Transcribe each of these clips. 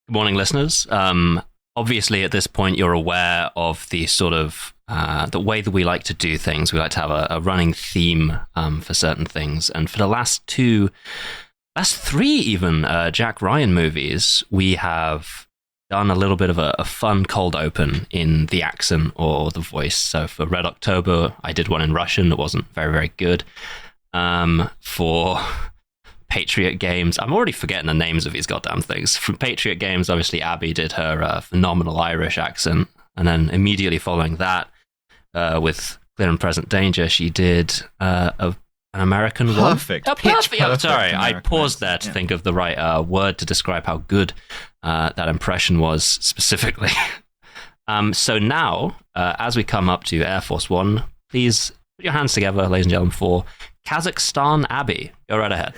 Good morning, listeners. Obviously, at this point, you're aware of the sort of the way that we like to do things. We like to have a running theme for certain things. And for the last three even, Jack Ryan movies, we have done a little bit of a fun cold open in the accent or the voice. So for Red October, I did one in Russian that wasn't very, very good. For Patriot Games, I'm already forgetting the names of these goddamn things. From Patriot Games, obviously, Abby did her phenomenal Irish accent. And then immediately following that, with Clear and Present Danger, she did an American one. Perfect. Perfect. I'm sorry, American I paused there to think of the right word to describe how good that impression was specifically. So now, as we come up to Air Force One, please put your hands together, ladies and gentlemen, for Kazakhstan Abby. Go right ahead.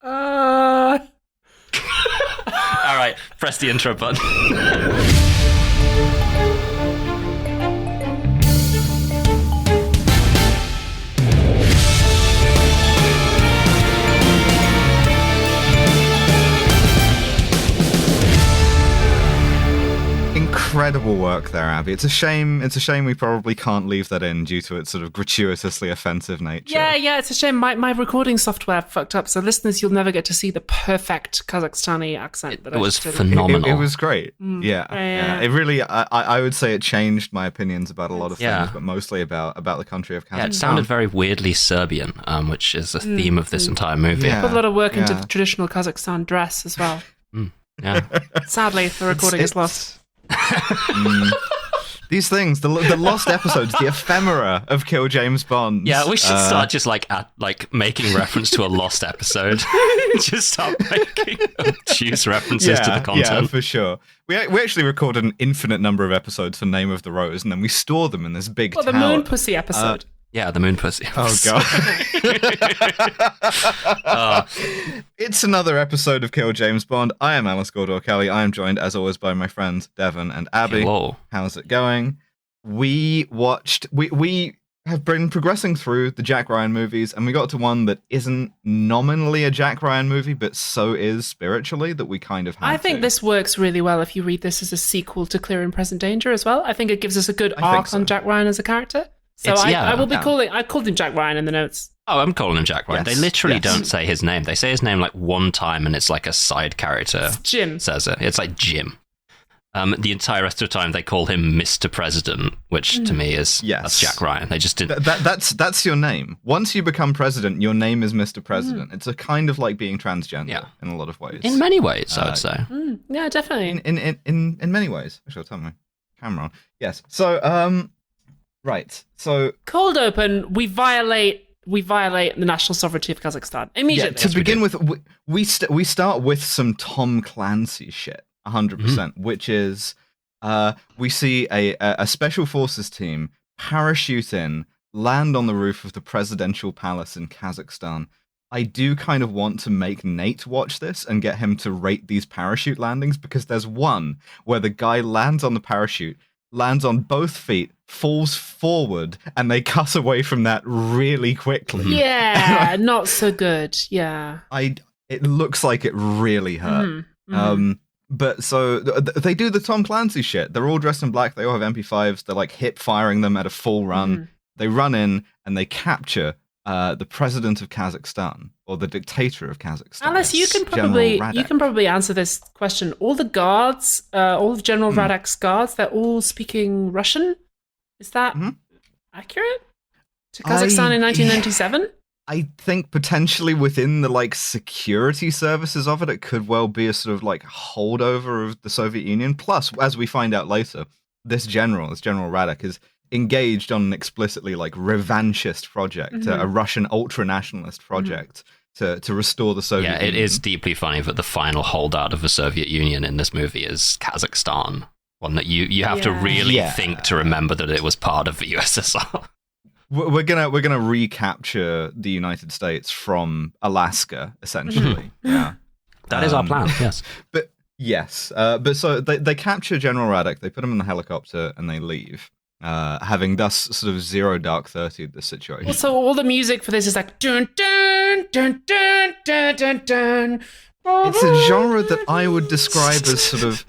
All right, press the intro button. Incredible work there, Abby. It's a shame we probably can't leave that in due to its sort of gratuitously offensive nature. Yeah, it's a shame. My recording software fucked up, so listeners, you'll never get to see the perfect Kazakhstani accent. It was phenomenal. It was great. Yeah. It really, I would say it changed my opinions about a lot of things, but mostly about the country of Kazakhstan. Yeah, it sounded very weirdly Serbian, which is the theme of this entire movie. Yeah. Put a lot of work into the traditional Kazakhstan dress as well. Yeah. Sadly, the recording is lost. These things, the lost episodes, the ephemera of Kill James Bond. Yeah, we should start just like making reference to a lost episode. Just start making obtuse references to the content. Yeah, for sure. We actually recorded an infinite number of episodes for Name of the Rose, and then we store them in this big tower. The Moon Pussy episode. Yeah, the Moon Pussy episode. Oh, God. It's another episode of Kill James Bond. I am Alice Gordor-Kelly. I am joined, as always, by my friends Devon and Abby. Hello. How's it going? We have been progressing through the Jack Ryan movies, and we got to one that isn't nominally a Jack Ryan movie, but so is spiritually, that we kind of had I think this works really well if you read this as a sequel to Clear and Present Danger as well. I think it gives us a good arc on Jack Ryan as a character. So I will be I called him Jack Ryan in the notes. Oh, I'm calling him Jack Ryan. Yes, they literally don't say his name. They say his name like one time, and it's like a side character. It's Jim says it. It's like Jim. The entire rest of the time, they call him Mr. President, which to me is that's Jack Ryan. They just didn't. That's your name. Once you become president, your name is Mr. President. It's a kind of like being transgender in a lot of ways. In many ways, I would say. Yeah, definitely. In many ways. I shall turn my camera on. Yes. So right. So cold open. We violate the national sovereignty of Kazakhstan immediately. Yeah, to begin with, we start with some Tom Clancy shit. 100%, which is we see a special forces team parachute in, land on the roof of the presidential palace in Kazakhstan. I do kind of want to make Nate watch this and get him to rate these parachute landings, because there's one where the guy lands on the parachute, lands on both feet, falls forward, and they cut away from that really quickly. Yeah, not so good. Yeah. It looks like it really hurt. But so they do the Tom Clancy shit. They're all dressed in black. They all have MP5s. They're like hip firing them at a full run. They run in and they capture the president of Kazakhstan, or the dictator of Kazakhstan. Alice, you can probably answer this question. All the guards, all of General Radic's guards, they're all speaking Russian. Is that accurate to Kazakhstan in 1997? I think potentially within the like security services of it could well be a sort of like holdover of the Soviet Union. Plus, as we find out later, this General Radic, is engaged on an explicitly like revanchist project, a Russian ultra-nationalist project to restore the Soviet Union. Yeah, it is deeply funny that the final holdout of the Soviet Union in this movie is Kazakhstan. One that you have to really think to remember that it was part of the USSR. We're gonna recapture the United States from Alaska, essentially. Yeah, that is our plan. Yes, but so they capture General Radic. They put him in the helicopter and they leave, having thus sort of zero dark 30'd the situation. Also, all the music for this is like dun dun dun dun dun dun dun It's a genre that I would describe as sort of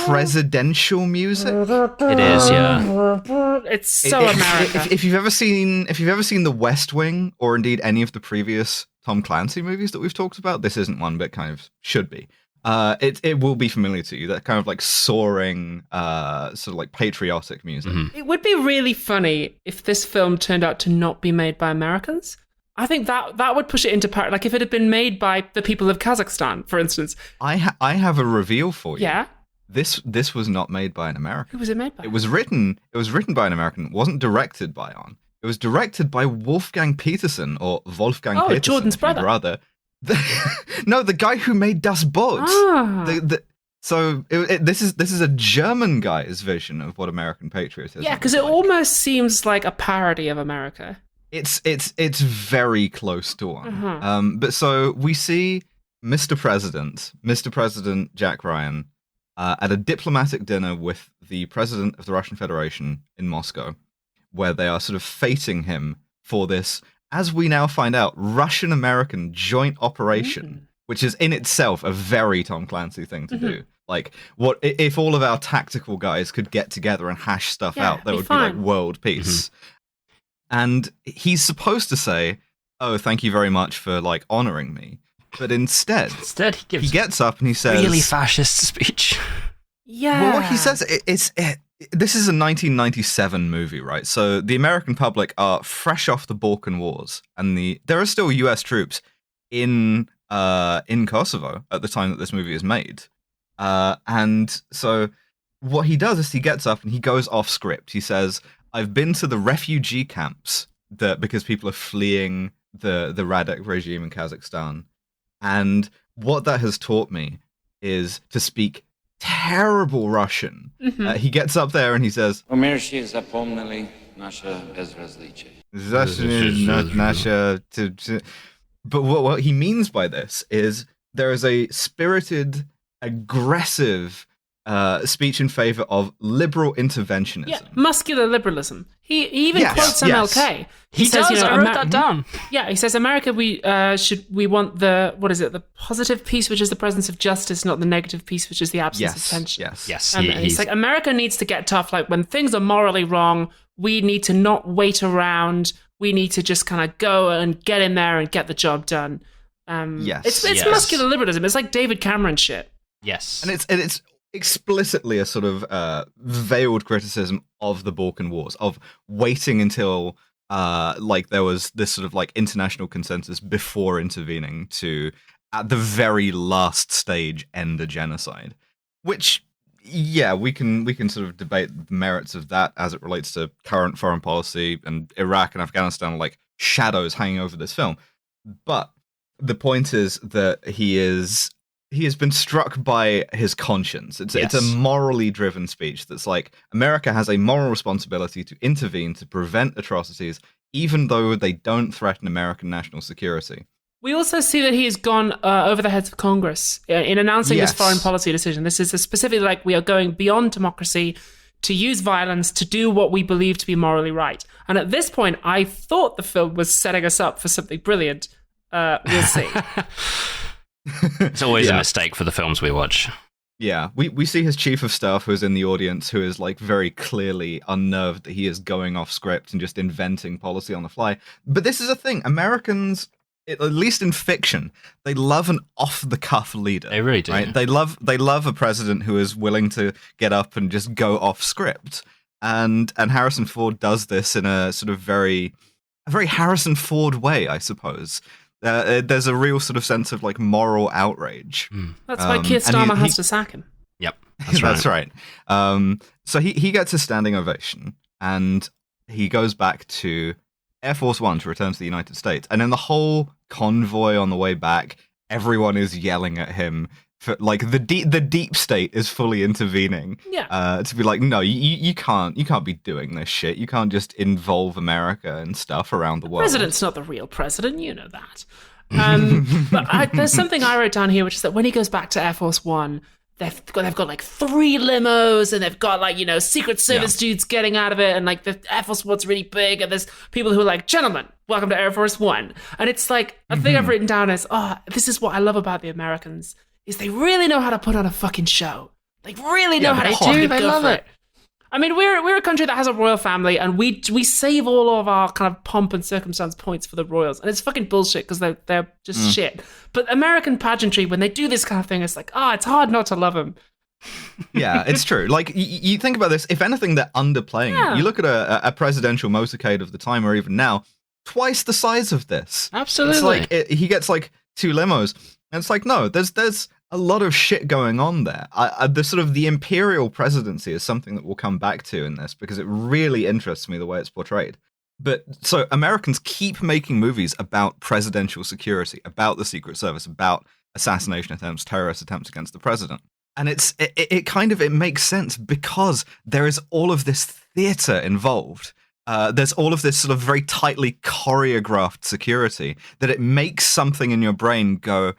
presidential music. It is, yeah. It's so American. If you've ever seen The West Wing, or indeed any of the previous Tom Clancy movies that we've talked about, this isn't one, but kind of should be. It will be familiar to you. That kind of like soaring, sort of like patriotic music. Mm-hmm. It would be really funny if this film turned out to not be made by Americans. I think that would push it into parity. Like if it had been made by the people of Kazakhstan, for instance. I have a reveal for you. Yeah. This was not made by an American. Who was it made by? It was written by an American. It wasn't directed by one. It was directed by Wolfgang Petersen, or Wolfgang Petersen. Jordan's brother. Rather. No, the guy who made Das Boot. So this is a German guy's vision of what American patriotism. Yeah, because it almost seems like a parody of America. It's very close to one. Uh-huh. But so we see Mr. President Jack Ryan at a diplomatic dinner with the president of the Russian Federation in Moscow, where they are sort of fating him for this, as we now find out, Russian-American joint operation, which is in itself a very Tom Clancy thing to do. Like, what if all of our tactical guys could get together and hash stuff out? There would be like world peace. And he's supposed to say, "Oh, thank you very much for like honoring me," but instead he gets up and he says, really fascist speech. Yeah. Well, what he says this is a 1997 movie, right? So the American public are fresh off the Balkan Wars, and there are still U.S. troops in Kosovo at the time that this movie is made. And so what he does is he gets up and he goes off script. He says, "I've been to the refugee camps because people are fleeing the Radic regime in Kazakhstan. And what that has taught me is to speak terrible Russian." He gets up there and he says, Умершие запомнили наше безразличие. But what he means by this is there is a spirited, aggressive speech in favor of liberal interventionism. Yeah, muscular liberalism. He even quotes MLK. He says, does. I wrote that down. Yeah, he says, America, we want the positive peace, which is the presence of justice, not the negative peace, which is the absence of tension. Yes. He's like, America needs to get tough. Like when things are morally wrong, we need to not wait around. We need to just kind of go and get in there and get the job done. It's muscular liberalism. It's like David Cameron shit. Yes, and it's explicitly a sort of veiled criticism of the Balkan Wars, of waiting until like there was this sort of like international consensus before intervening to, at the very last stage, end the genocide. Which, yeah, we can sort of debate the merits of that as it relates to current foreign policy, and Iraq and Afghanistan are like shadows hanging over this film. But the point is that he has been struck by his conscience. It's a morally driven speech that's like, America has a moral responsibility to intervene to prevent atrocities, even though they don't threaten American national security. We also see that he has gone over the heads of Congress in announcing this foreign policy decision. This is specifically like, we are going beyond democracy to use violence to do what we believe to be morally right. And at this point, I thought the film was setting us up for something brilliant. We'll see. It's always a mistake for the films we watch. Yeah, we see his chief of staff, who's in the audience, who is like very clearly unnerved that he is going off script and just inventing policy on the fly. But this is a thing. Americans, at least in fiction, they love an off-the-cuff leader. They really do. Right? They love a president who is willing to get up and just go off script. And Harrison Ford does this in a sort of very Harrison Ford way, I suppose. There's a real sort of sense of like moral outrage. That's why Keir Starmer has to sack him. Yep, that's right. That's right. So he gets a standing ovation, and he goes back to Air Force One to return to the United States. And in the whole convoy on the way back, everyone is yelling at him for like the deep state is fully intervening. Yeah. To be like, no, you can't be doing this shit. You can't just involve America and stuff around the world. The president's not the real president, you know that. But there's something I wrote down here, which is that when he goes back to Air Force One, they've got like 3 limos, and they've got like, you know, Secret Service dudes getting out of it, and like the Air Force One's really big, and there's people who are like, gentlemen, welcome to Air Force One. And it's like, a thing I've written down is, this is what I love about the Americans, is they really know how to put on a fucking show. They really know how to do. They love it. I mean, we're a country that has a royal family, and we save all of our kind of pomp and circumstance points for the royals, and it's fucking bullshit because they're just shit. But American pageantry, when they do this kind of thing, it's like, it's hard not to love them. Yeah, it's true. Like, you think about this, if anything, they're underplaying it. You look at a presidential motorcade of the time, or even now, twice the size of this. Absolutely. It's like he gets like 2 limos, and it's like, no, there's a lot of shit going on there. The sort of the imperial presidency is something that we'll come back to in this, because it really interests me the way it's portrayed. But so Americans keep making movies about presidential security, about the Secret Service, about assassination attempts, terrorist attempts against the president. And it makes sense because there is all of this theater involved. There's all of this sort of very tightly choreographed security that it makes something in your brain go,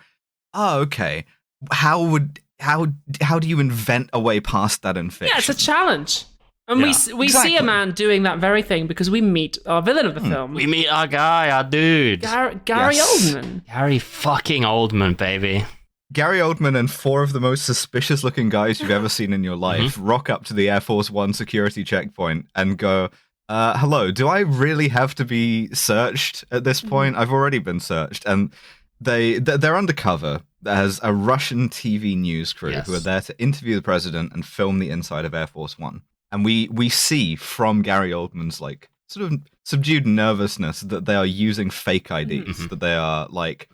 okay, how do you invent a way past that in fiction? Yeah, it's a challenge. And we see a man doing that very thing because we meet our villain of the film. We meet our guy, our dude. Gary Oldman. Gary fucking Oldman, baby. Gary Oldman and 4 of the most suspicious-looking guys you've ever seen in your life rock up to the Air Force One security checkpoint and go, hello, do I really have to be searched at this point? I've already been searched. And they're undercover as a Russian TV news crew who are there to interview the president and film the inside of Air Force One. And we see from Gary Oldman's like sort of subdued nervousness that they are using fake IDs, that they are like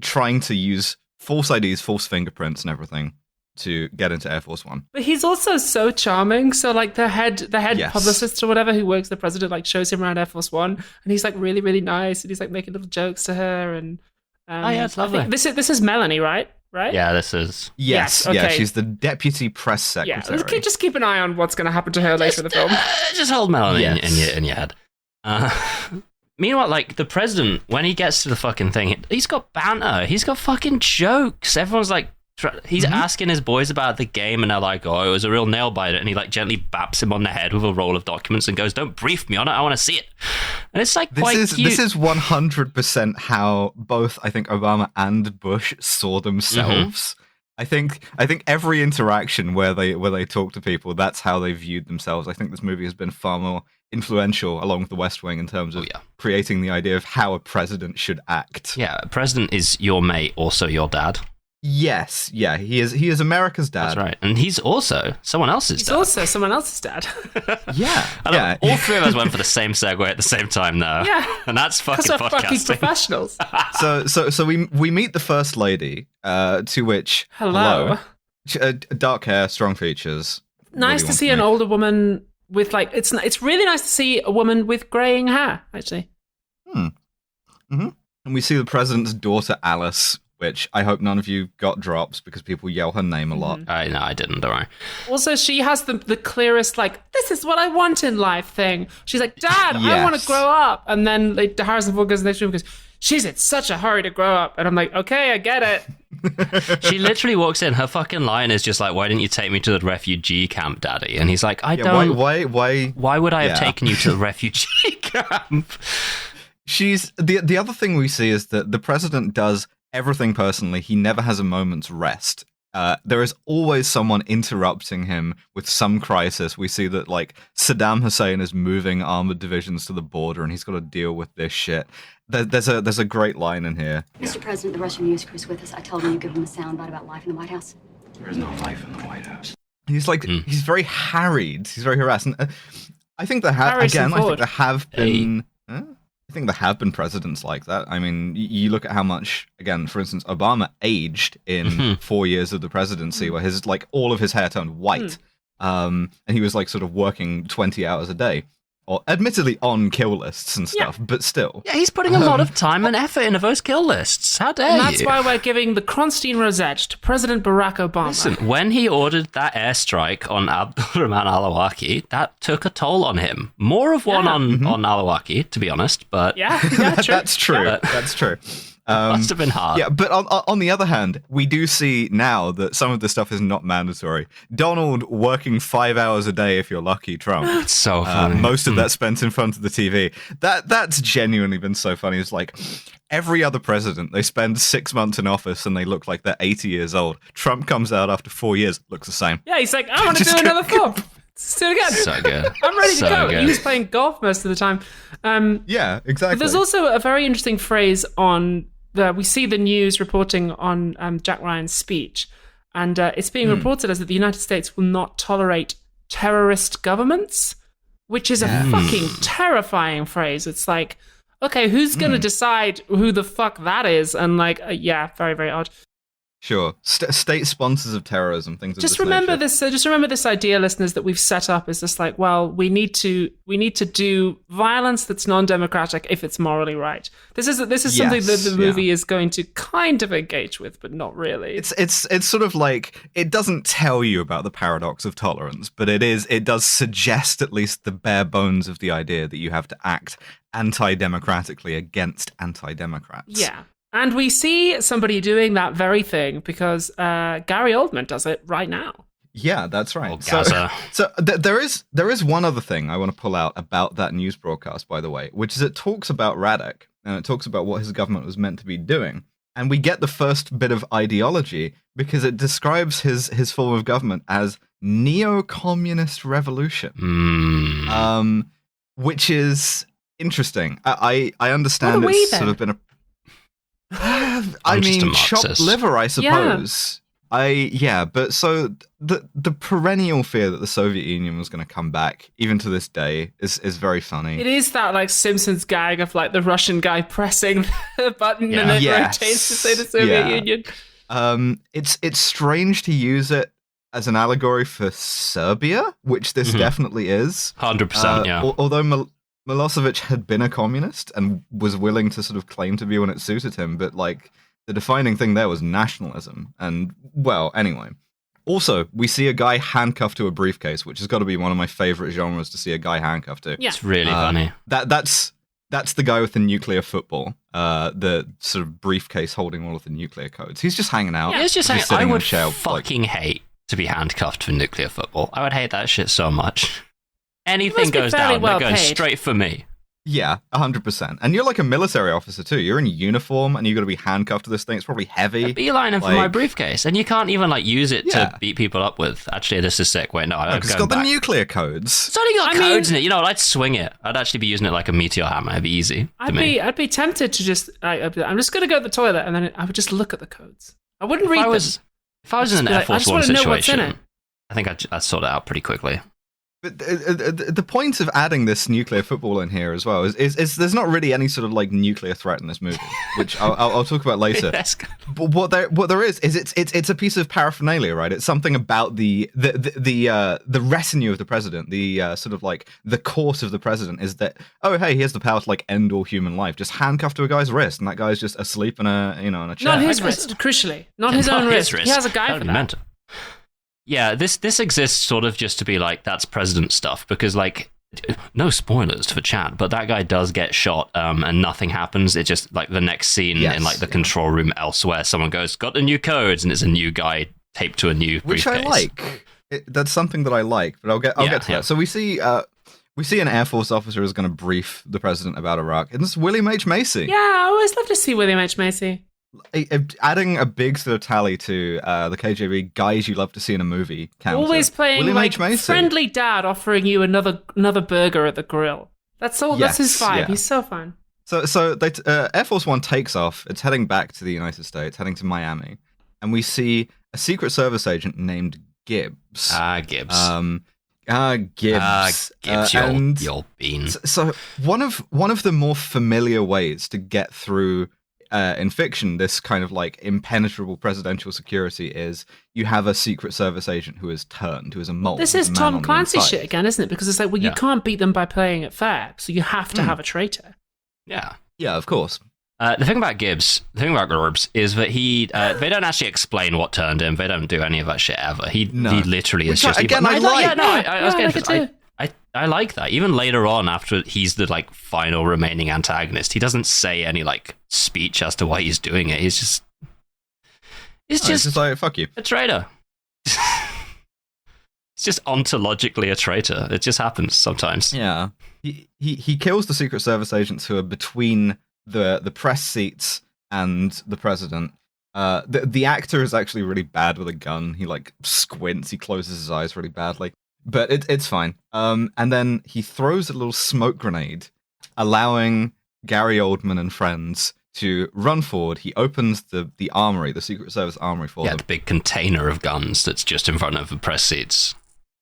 trying to use false IDs, false fingerprints and everything to get into Air Force One. But he's also so charming. So like the head publicist or whatever who works the president like shows him around Air Force One, and he's like really, really nice, and he's like making little jokes to her. And it's lovely. This is Melanie, right? Yeah, this is. Yes, okay. Yeah, she's the deputy press secretary. Yeah, just keep an eye on what's going to happen to her later in the film. Just hold Melanie in your head. Meanwhile, like, the president, when he gets to the fucking thing, he's got banter. He's got fucking jokes. Everyone's like, he's asking his boys about the game, and they're like, oh, it was a real nail biter. And he, like, gently baps him on the head with a roll of documents and goes, don't brief me on it. I want to see it. And it's, like, quite cute. This is 100% how both, I think, Obama and Bush saw themselves. I think every interaction where they talk to people, that's how they viewed themselves. I think this movie has been far more influential along with The West Wing in terms of creating the idea of how a president should act. Yeah, a president is your mate, also your dad. Yes, yeah, he is America's dad. That's right, and he's also someone else's dad. He's also someone else's dad. Yeah. All 3 of us went for the same segue at the same time now. Yeah, and that's fucking podcasting. Because we're fucking professionals. So we meet the first lady, to which hello. Dark hair, strong features. Nice to see an older woman with like it's really nice to see a woman with graying hair, actually. And we see the president's daughter Alice, which I hope none of you got drops because people yell her name a lot. No, I didn't, don't worry. Also, she has the clearest, like, this is what I want in life thing. She's like, Dad, I want to grow up. And then like, Harrison Ford goes in the next room and goes, she's in such a hurry to grow up. And I'm like, okay, I get it. She literally walks in. Her fucking line is just like, why didn't you take me to the refugee camp, Daddy? And he's like, I don't. Why would I have taken you to the refugee camp? She's the other thing we see is that the president does everything personally. He never has a moment's rest. There is always someone interrupting him with some crisis. We see that like Saddam Hussein is moving armored divisions to the border, and he's got to deal with this shit. There's a great line in here. Mr. President, the Russian news crew's with us. I told him you give him a soundbite about life in the White House. There is no life in the White House. He's like he's very harried. He's very harassed. And I think there have been. I think there have been presidents like that. I mean, you look at how much, again, for instance, Obama aged in 4 years of the presidency, where his like all of his hair turned white, and he was like sort of working 20 hours a day, or admittedly on kill lists and stuff, but still. Yeah, he's putting a lot of time and effort into those kill lists. How dare you? And that's why we're giving the Kronstein Rosette to President Barack Obama. Listen, when he ordered that airstrike on Abdulrahman al-Awlaki, that took a toll on him. More of one on al-Awlaki, to be honest, but... Yeah, true. That's true. Yeah. That's true. Must have been hard. Yeah, but on the other hand, we do see now that some of this stuff is not mandatory. Donald working 5 hours a day if you're lucky, Trump. It's so funny. Most of that spent in front of the TV. That's genuinely been so funny. It's like every other president, they spend 6 months in office and they look like they're 80 years old. Trump comes out after 4 years, looks the same. Yeah, he's like, I want to do another 4. Let's do it again. So good. I'm ready to go. Good. He was playing golf most of the time. Yeah, exactly. But there's also a very interesting phrase on we see the news reporting on Jack Ryan's speech, and it's being reported as that the United States will not tolerate terrorist governments, which is a fucking terrifying phrase. It's like, okay, who's going to decide who the fuck that is? And like, yeah, very, very odd. Sure. State sponsors of terrorism, things. Just remember this. Just remember this idea, listeners, that we've set up is just like, well, we need to do violence that's non-democratic if it's morally right. This is something that the movie is going to kind of engage with, but not really. It's sort of like, it doesn't tell you about the paradox of tolerance, but it does suggest at least the bare bones of the idea that you have to act anti-democratically against anti-democrats. Yeah. And we see somebody doing that very thing because Gary Oldman does it right now. Yeah, that's right. So there is one other thing I want to pull out about that news broadcast, by the way, which is it talks about Radic and it talks about what his government was meant to be doing. And we get the first bit of ideology because it describes his form of government as neo-communist revolution, which is interesting. I understand it's sort of been a I mean, chopped liver, I suppose. But so the perennial fear that the Soviet Union was going to come back, even to this day, is very funny. It is that like Simpsons gag of like the Russian guy pressing the button and it rotates to say the Soviet Union. It's strange to use it as an allegory for Serbia, which this definitely is. 100%, yeah. Although Milosevic had been a communist and was willing to sort of claim to be when it suited him, but like the defining thing there was nationalism. And well, anyway. Also, we see a guy handcuffed to a briefcase, which has got to be one of my favorite genres to see a guy handcuffed to. Yeah. It's really funny. That's the guy with the nuclear football, the sort of briefcase holding all of the nuclear codes. He's just hanging out. Yeah, it's just hanging. I would fucking hate to be handcuffed for nuclear football. I would hate that shit so much. Anything goes down, they're going straight for me. Yeah, 100%. And you're like a military officer too. You're in uniform and you've got to be handcuffed to this thing. It's probably heavy. Beelining for my briefcase. And you can't even like use it to beat people up with. Actually, this is sick. Wait, no. It's got the nuclear codes. It's only got codes in it. You know, I'd swing it. I'd actually be using it like a meteor hammer. It'd be easy. I'd be tempted to just, I'm just going to go to the toilet and then I would just look at the codes. I wouldn't read them. If I was in an Air Force One situation, I think I'd sort it out pretty quickly. But the point of adding this nuclear football in here as well is there's not really any sort of like nuclear threat in this movie, which I'll talk about later. Yes. But what there is it's a piece of paraphernalia, right? It's something about the retinue of the president, the sort of like the course of the president is that, oh hey, he has the power to like end all human life. Just handcuffed to a guy's wrist, and that guy's just asleep in a chair. Not his wrist, crucially, not his own wrist. He has a guy for that. Yeah, this exists sort of just to be like, that's president stuff, because like, no spoilers for chat, but that guy does get shot and nothing happens. It's just like the next scene in like the control room elsewhere, someone goes, got the new codes, and it's a new guy taped to a new briefcase. Which I like. That's something that I like, but I'll get to that. So we see an Air Force officer is going to brief the president about Iraq, and it's William H. Macy. Yeah, I always love to see William H. Macy. Adding a big sort of tally to the KGB guys you love to see in a movie counter. Always playing William like H. Macy. Friendly dad offering you another burger at the grill. That's all. That's his vibe. Yeah. He's so fun. So Air Force One takes off. It's heading back to the United States, heading to Miami, and we see a Secret Service agent named Gibbs. Gibbs. Gibbs, your bean. So one of the more familiar ways to get through in fiction this kind of like impenetrable presidential security is you have a Secret Service agent who is turned, who is a mole. This is Tom Clancy shit again, isn't it? Because it's like, well, you can't beat them by playing it fair, so you have to have a traitor. Yeah, of course. The thing about Gibbs is that they don't actually explain what turned him. They don't do any of that shit ever. He literally is just. Again, I I like that. Even later on, after he's the like final remaining antagonist, he doesn't say any like speech as to why he's doing it. He's just like, fuck you, a traitor. It's just ontologically a traitor. It just happens sometimes. Yeah, he kills the Secret Service agents who are between the press seats and the president. The actor is actually really bad with a gun. He like squints. He closes his eyes really badly. But it's fine. And then he throws a little smoke grenade, allowing Gary Oldman and friends to run forward. He opens the armory, the Secret Service armory for them. The big container of guns that's just in front of the press seats.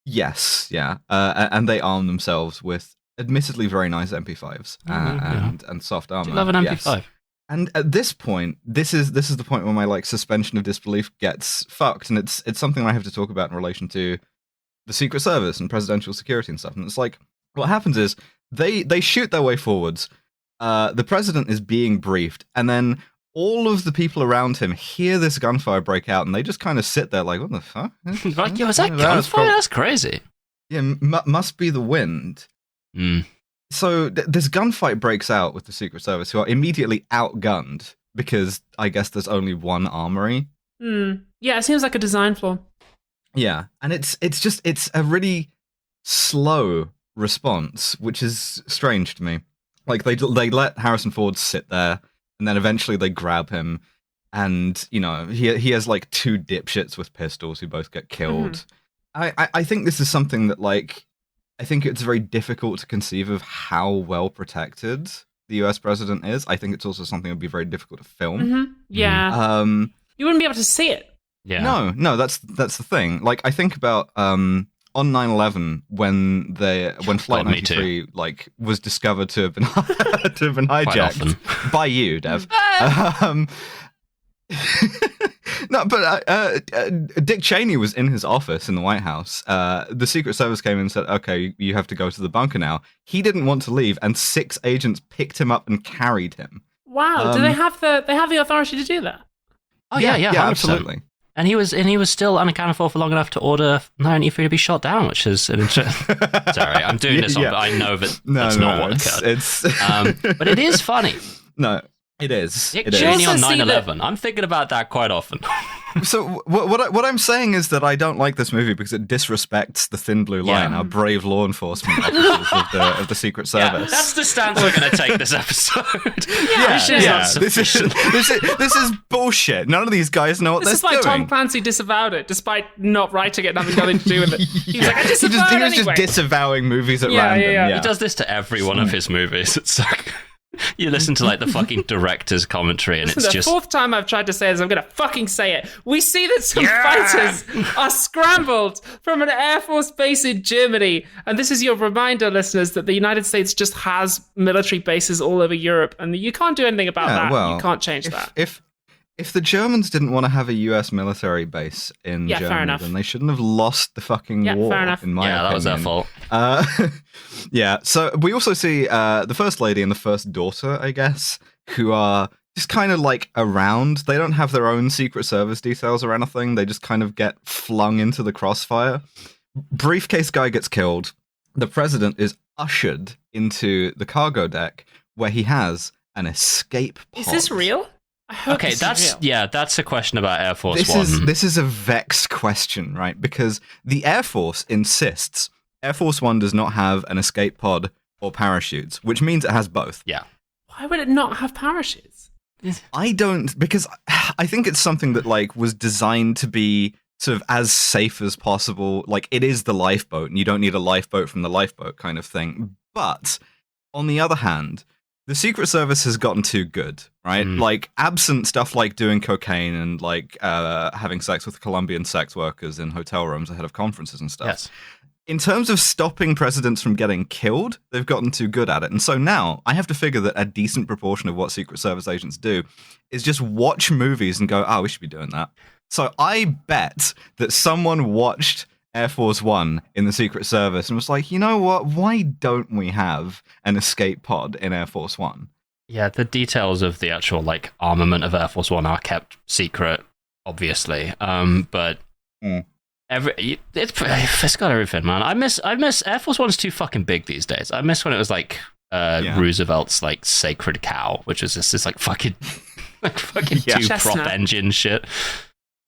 Yes, yeah. And they arm themselves with admittedly very nice MP5s and soft armor. Do you love an MP5? Yes. And at this point, this is the point where my like suspension of disbelief gets fucked, and it's something I have to talk about in relation to the Secret Service and presidential security and stuff. And it's like, what happens is they shoot their way forwards. The president is being briefed, and then all of the people around him hear this gunfire break out, and they just kind of sit there like, what the fuck? Like, yo, is that gunfire? That's crazy. Yeah, must be the wind. Mm. So this gunfight breaks out with the Secret Service, who are immediately outgunned because I guess there's only one armory. Yeah, it seems like a design flaw. Yeah, and it's a really slow response, which is strange to me. Like they let Harrison Ford sit there, and then eventually they grab him, and you know he has like two dipshits with pistols who both get killed. I think this is something that like I think it's very difficult to conceive of how well protected the US president is. I think it's also something that would be very difficult to film. Yeah, you wouldn't be able to see it. Yeah. No, that's the thing. Like I think about on 9/11 when Flight 93 like was discovered to have been hijacked by you, Dev. No, but Dick Cheney was in his office in the White House. The Secret Service came in and said, "Okay, you have to go to the bunker now." He didn't want to leave, and 6 agents picked him up and carried him. Wow, do they have the authority to do that? Oh yeah, absolutely. And he was still unaccounted for long enough to order 93 to be shot down, which is an interesting. Sorry, I'm doing this. I know that that's not what occurred. It's but it is funny. No, it is. Dick Cheney on 9/11. I'm thinking about that quite often. So what I'm saying is that I don't like this movie because it disrespects the Thin Blue Line, our brave law enforcement officers of the Secret Service. That's the stance we're going to take this episode. This is bullshit. None of these guys know what they're doing. This is why Tom Clancy disavowed it, despite not writing it and having nothing to do with it. He's like, I disavowed he was just disavowing movies at random. Yeah. He does this to every one of his movies. It's like... You listen to like the fucking director's commentary, and it's just the 4th time I've tried to say this. I'm gonna fucking say it. We see that some fighters are scrambled from an Air Force base in Germany, and this is your reminder, listeners, that the United States just has military bases all over Europe, and you can't do anything about that. Well, you can't change that. If the Germans didn't want to have a US military base in Germany, then they shouldn't have lost the fucking war. Fair enough. In my opinion. That was their fault. Yeah, so we also see the First Lady and the First Daughter, I guess, who are just kind of like around. They don't have their own Secret Service details or anything. They just kind of get flung into the crossfire. Briefcase guy gets killed. The president is ushered into the cargo deck where he has an escape pod. Is this real? Okay, that's a question about Air Force One. This is a vexed question, right? Because the Air Force insists Air Force One does not have an escape pod or parachutes, which means it has both. Yeah. Why would it not have parachutes? I don't, because I think it's something that like was designed to be sort of as safe as possible. Like it is the lifeboat, and you don't need a lifeboat from the lifeboat kind of thing. But on the other hand, the Secret Service has gotten too good, right? Like, absent stuff like doing cocaine and, like, having sex with Colombian sex workers in hotel rooms ahead of conferences and stuff. Yes. In terms of stopping presidents from getting killed, they've gotten too good at it. And so now, I have to figure that a decent proportion of what Secret Service agents do is just watch movies and go, oh, we should be doing that. So I bet that someone watched Air Force One in the Secret Service and was like, you know what? Why don't we have an escape pod in Air Force One? Yeah, the details of the actual like armament of Air Force One are kept secret, obviously. But It's got everything, man. I miss Air Force One's too fucking big these days. I miss when it was like Roosevelt's like sacred cow, which was just this like fucking two prop engine shit.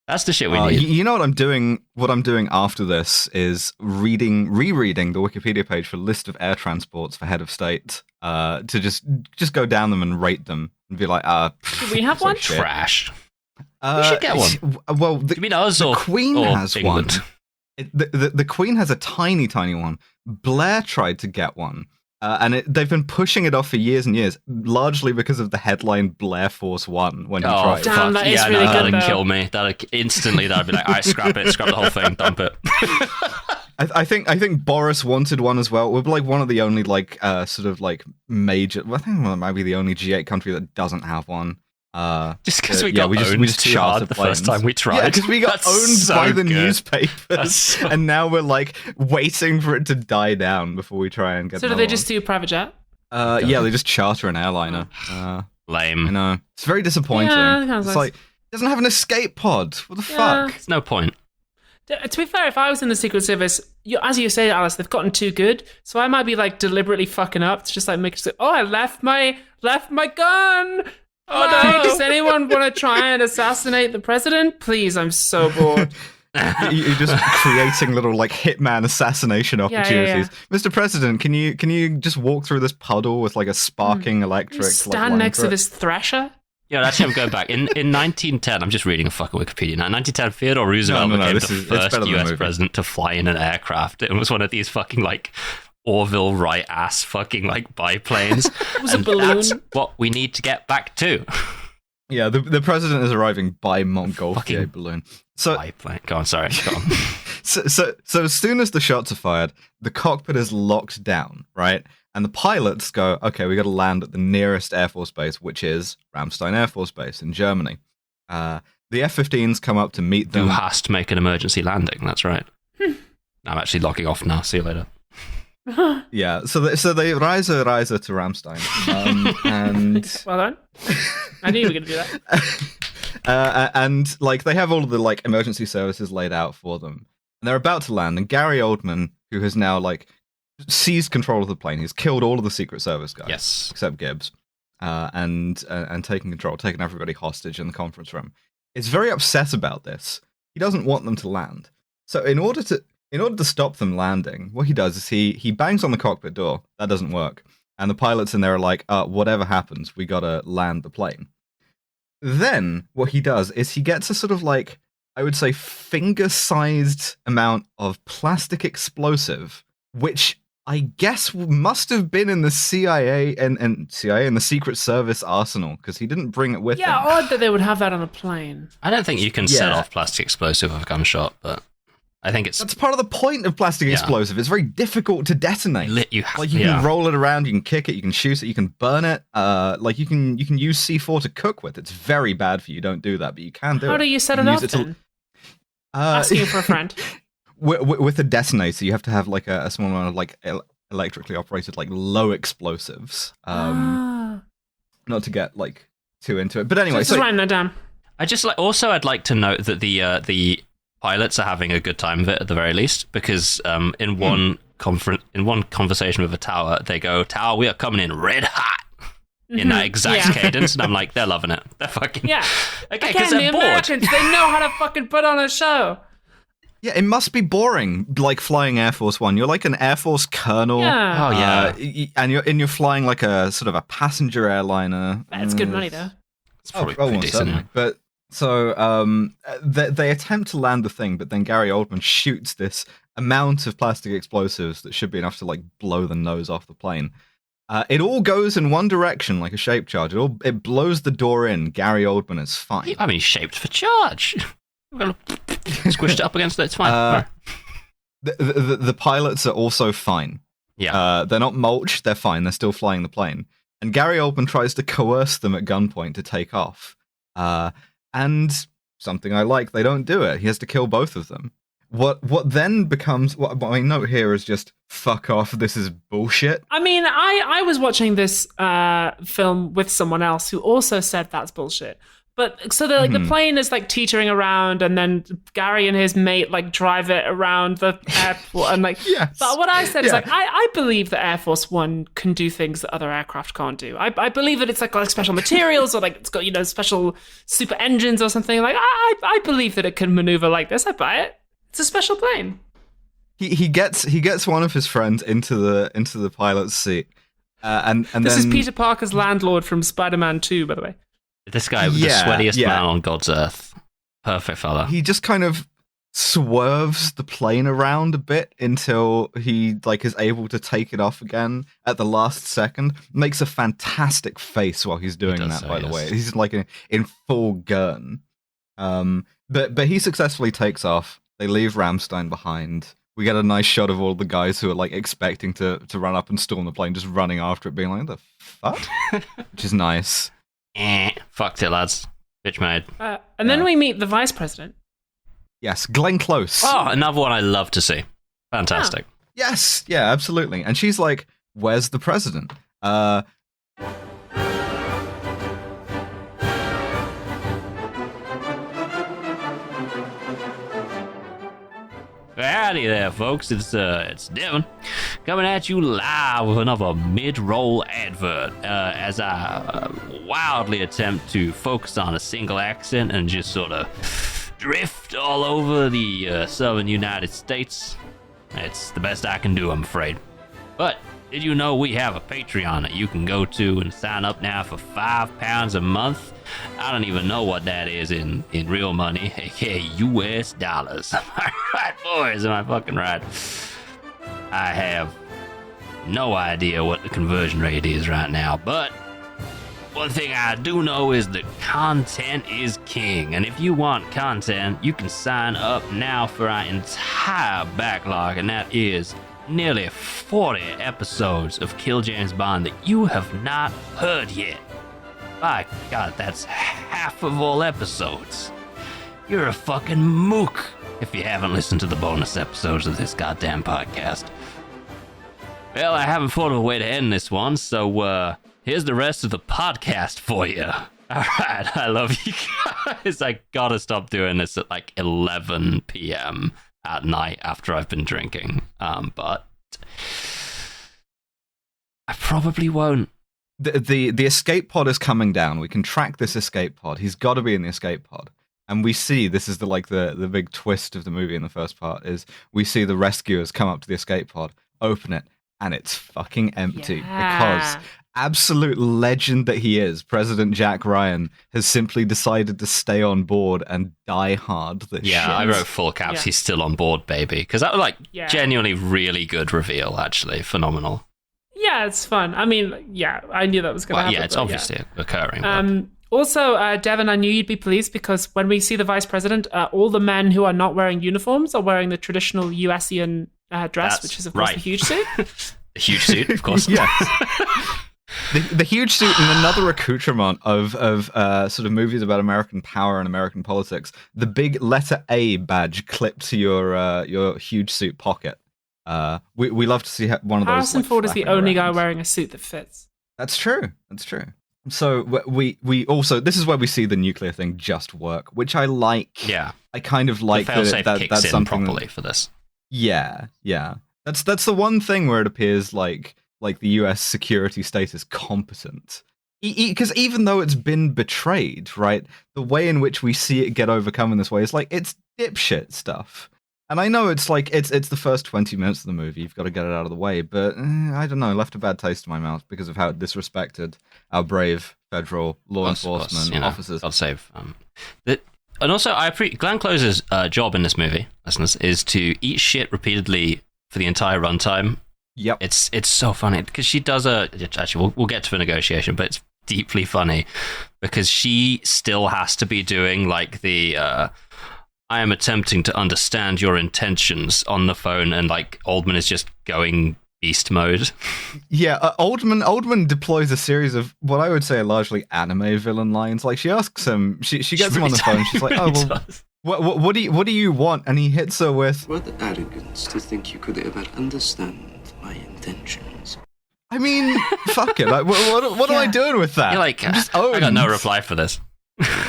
That's the shit we need. You know what I'm doing? What I'm doing after this is rereading the Wikipedia page for a list of air transports for head of state. To just go down them and rate them and be like, do we have one? Shit. Trash. We should get one. Well, you mean us the or Queen or has England? one. The Queen has a tiny one. Blair tried to get one. And they've been pushing it off for years and years, largely because of the headline Blair Force One when he tried. Damn, that is really good, that'd kill me. That'd be like, all right, scrap the whole thing, dump it. I think Boris wanted one as well. We're like one of the only like sort of like major. I think we might be the only G8 country that doesn't have one. Just because we got owned too hard the first time we tried. Yeah, because we got owned by the newspapers, and now we're like waiting for it to die down before we try and get. So do they just do private jet? Yeah, they just charter an airliner. Lame. I know, it's very disappointing. Yeah, it's like it doesn't have an escape pod. What the fuck? There's no point. To be fair, if I was in the Secret Service, as you say, Alice, they've gotten too good. So I might be like deliberately fucking up to just like make it say, I left my gun. Oh no! Does anyone want to try and assassinate the president? Please, I'm so bored. You're just creating little like hitman assassination opportunities. Yeah. Mr. President, can you just walk through this puddle with like a sparking electric? Stand next to this thresher. Yeah, actually, I'm going back. In 1910, I'm just reading a fucking Wikipedia now. In 1910, Theodore Roosevelt became the first US president to fly in an aircraft. It was one of these fucking like Orville Wright ass fucking like biplanes. It was a balloon. That's what we need to get back to. Yeah, the president is arriving by Montgolfier balloon. So biplane. Go on, sorry. Go on. so as soon as the shots are fired, the cockpit is locked down, right? And the pilots go, okay, we got to land at the nearest Air Force base, which is Ramstein Air Force Base in Germany. The F-15s come up to meet them. You has to make an emergency landing. That's right. I'm actually logging off now. See you later. Yeah, so they rise to Ramstein, and well done. I knew you were going to do that. And like they have all of the like emergency services laid out for them, and they're about to land. And Gary Oldman, who has now like seized control of the plane, he's killed all of the Secret Service guys, yes, except Gibbs, and taken control, taken everybody hostage in the conference room. Is very upset about this. He doesn't want them to land. So in order to stop them landing, what he does is he bangs on the cockpit door. That doesn't work. And the pilots in there are like, whatever happens, we gotta land the plane. Then what he does is he gets a sort of like, I would say, finger-sized amount of plastic explosive, which I guess must have been in the CIA and the Secret Service arsenal, because he didn't bring it with him. Yeah, odd that they would have that on a plane. I don't think you can set off plastic explosive with a gunshot, but I think that's part of the point of plastic explosive. It's very difficult to detonate. You can roll it around, you can kick it, you can shoot it, you can burn it. Like you can use C4 to cook with. It's very bad for you. Don't do that, but you can do it. How do you set it up then? Asking for a friend. With a detonator, you have to have like a small amount of like electrically operated like low explosives. Not to get like too into it, but anyway. So writing that down. I'd like to note that the pilots are having a good time of it at the very least, because in one conversation with a tower, they go, "Tower, we are coming in red hot." In that exact cadence, and I'm like, they're loving it. They're fucking okay, because they're bored. Americans, they know how to fucking put on a show. Yeah, it must be boring, like flying Air Force One. You're like an Air Force colonel. Yeah. And you're flying like a sort of a passenger airliner. That's good money, though. It's probably pretty decent. Certainly. But so they attempt to land the thing, but then Gary Oldman shoots this amount of plastic explosives that should be enough to like blow the nose off the plane. It all goes in one direction like a shape charge. It blows the door in. Gary Oldman is fine. I mean, shaped for charge. Squished it up against it. It's fine. The pilots are also fine. Yeah. They're not mulch. They're fine. They're still flying the plane. And Gary Oldman tries to coerce them at gunpoint to take off. And something I like, they don't do it. He has to kill both of them. What then becomes, what my note here is just, fuck off, this is bullshit. I mean, I was watching this film with someone else who also said that's bullshit. But so the plane is like teetering around, and then Gary and his mate like drive it around the airport, and like. Yes. But what I said is like I believe that Air Force One can do things that other aircraft can't do. I believe that it's like special materials, or like it's got special super engines or something. Like I believe that it can maneuver like this. I buy it. It's a special plane. He gets one of his friends into the pilot's seat, and this is Peter Parker's landlord from Spider-Man 2, by the way. This guy was the sweatiest man on God's earth. Perfect fella. He just kind of swerves the plane around a bit until he like is able to take it off again at the last second. Makes a fantastic face while he's doing that. By the way, he's like in full gun. But he successfully takes off. They leave Ramstein behind. We get a nice shot of all the guys who are like expecting to run up and storm the plane, just running after it, being like, "The fuck," which is nice. Fucked it, lads. Bitch made. And then we meet the vice president. Yes, Glenn Close. Oh, another one I love to see. Fantastic. Yes, yeah, absolutely. And she's like, "Where's the president?" Howdy there, folks. It's Devin coming at you live with another mid-roll advert as I wildly attempt to focus on a single accent and just sort of drift all over the southern United States. It's the best I can do, I'm afraid. But did you know we have a Patreon that you can go to and sign up now for £5 a month? I don't even know what that is in real money, aka US dollars. Am I right, boys? Am I fucking right? I have no idea what the conversion rate is right now, but one thing I do know is that content is king, and if you want content, you can sign up now for our entire backlog, and that is nearly 40 episodes of Kill James Bond that you have not heard yet. By God, that's half of all episodes. You're a fucking mook if you haven't listened to the bonus episodes of this goddamn podcast. Well, I haven't thought of a way to end this one, so here's the rest of the podcast for you. Alright, I love you guys. I gotta stop doing this at like 11 p.m. at night after I've been drinking. But I probably won't. The escape pod is coming down. We can track this escape pod. He's got to be in the escape pod. And we see, this is the big twist of the movie in the first part, is we see the rescuers come up to the escape pod, open it, and it's fucking empty. Because absolute legend that he is, President Jack Ryan, has simply decided to stay on board and die hard this shit. I wrote full caps, he's still on board, baby. Because that was genuinely really good reveal, actually. Phenomenal. Yeah, it's fun. I mean, I knew that was going to happen. Yeah, it's obviously occurring. Also, Devin, I knew you'd be pleased because when we see the vice president, all the men who are not wearing uniforms are wearing the traditional USian dress, which is, of course, the huge suit. The huge suit, of course. Yes. The huge suit and another accoutrement of sort of movies about American power and American politics. The big letter A badge clipped to your huge suit pocket. We love to see one of those. Harrison Ford is the only guy wearing a suit that fits. That's true. So we also, this is where we see the nuclear thing just work, which I like. Yeah, I kind of like that's something properly for this. Yeah. That's the one thing where it appears like the U.S. security state is competent. Because even though it's been betrayed, right, the way in which we see it get overcome in this way is like it's dipshit stuff. And I know it's like it's the first 20 minutes of the movie. You've got to get it out of the way, but I don't know. Left a bad taste in my mouth because of how it disrespected our brave federal law enforcement officers. God save. And also, I appreciate Glenn Close's job in this movie, listeners, is to eat shit repeatedly for the entire runtime. Yep, it's so funny because she does actually we'll get to the negotiation, but it's deeply funny because she still has to be doing like the. I am attempting to understand your intentions on the phone, and like Oldman is just going beast mode. Yeah, Oldman deploys a series of what I would say are largely anime villain lines. Like she asks him, she gets him on the phone. She's like, "Oh, well, what do you want?" And he hits her with, "What arrogance to think you could ever understand my intentions." I mean, fuck it. Like, what am I doing with that? You're like, I got no reply for this.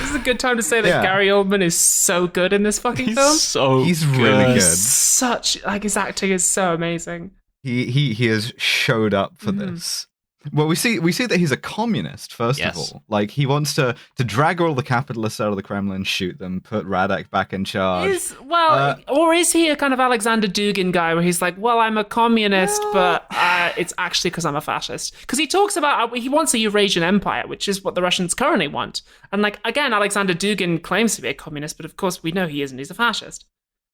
is a good time to say that Gary Oldman is so good in this fucking film. He's really good. Such his acting is so amazing. He has showed up for this. Well, we see that he's a communist, first of all. Like, he wants to drag all the capitalists out of the Kremlin, shoot them, put Radic back in charge. Or is he a kind of Alexander Dugin guy where he's like, well, I'm a communist, but it's actually because I'm a fascist? Because he talks about, he wants a Eurasian empire, which is what the Russians currently want. And like, again, Alexander Dugin claims to be a communist, but of course we know he isn't. He's a fascist.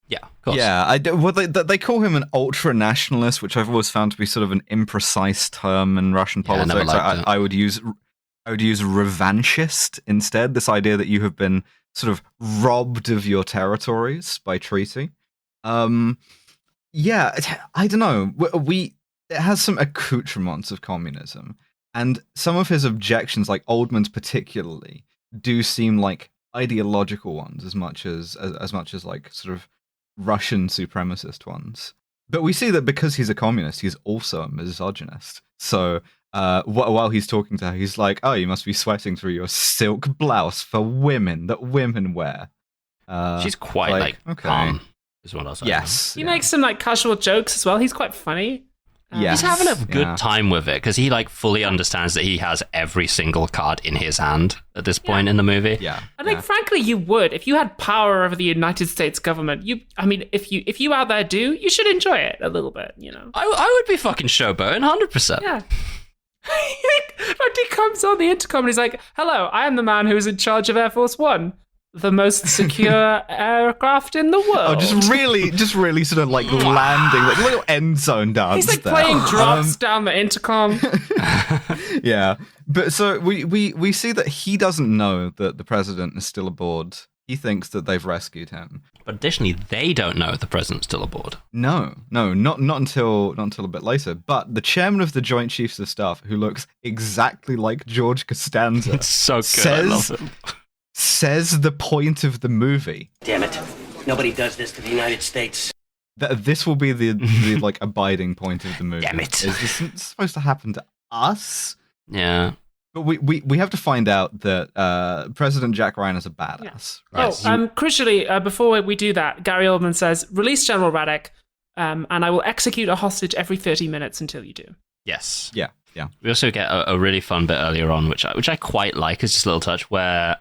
Yeah, of course. Yeah, they call him an ultra-nationalist, which I've always found to be sort of an imprecise term in Russian politics. I would use revanchist instead, this idea that you have been sort of robbed of your territories by treaty. I don't know. It has some accoutrements of communism, and some of his objections, like Oldman's particularly, do seem like ideological ones as much as like sort of Russian supremacist ones. But we see that because he's a communist, he's also a misogynist. So while he's talking to her, he's like, oh, you must be sweating through your silk blouse for women that women wear. She's quite calm, is what I'll say. Yes. He makes some like casual jokes as well. He's quite funny. He's having a good time with it because he like fully understands that he has every single card in his hand at this point in the movie. Yeah, I think frankly you would if you had power over the United States government. If you out there do, you should enjoy it a little bit. You know, I would be fucking showboating 100%. Yeah. He comes on the intercom and he's like, "Hello, I am the man who is in charge of Air Force One, the most secure aircraft in the world." Oh, just really sort of like landing, like little end zone dance. He's like playing drops down the intercom. Yeah, but so we see that he doesn't know that the president is still aboard. He thinks that they've rescued him. But additionally, they don't know the president's still aboard. No, not until a bit later. But the chairman of the Joint Chiefs of Staff, who looks exactly like George Costanza, it's so good. I love him. Says the point of the movie. Damn it. Nobody does this to the United States. This will be the like abiding point of the movie. Damn it. Is this supposed to happen to us? Yeah. But we have to find out that President Jack Ryan is a badass. Yeah. Right? Crucially, before we do that, Gary Oldman says, release General Radic, and I will execute a hostage every 30 minutes until you do. Yes. Yeah. We also get a really fun bit earlier on, which I quite like. It's just a little touch where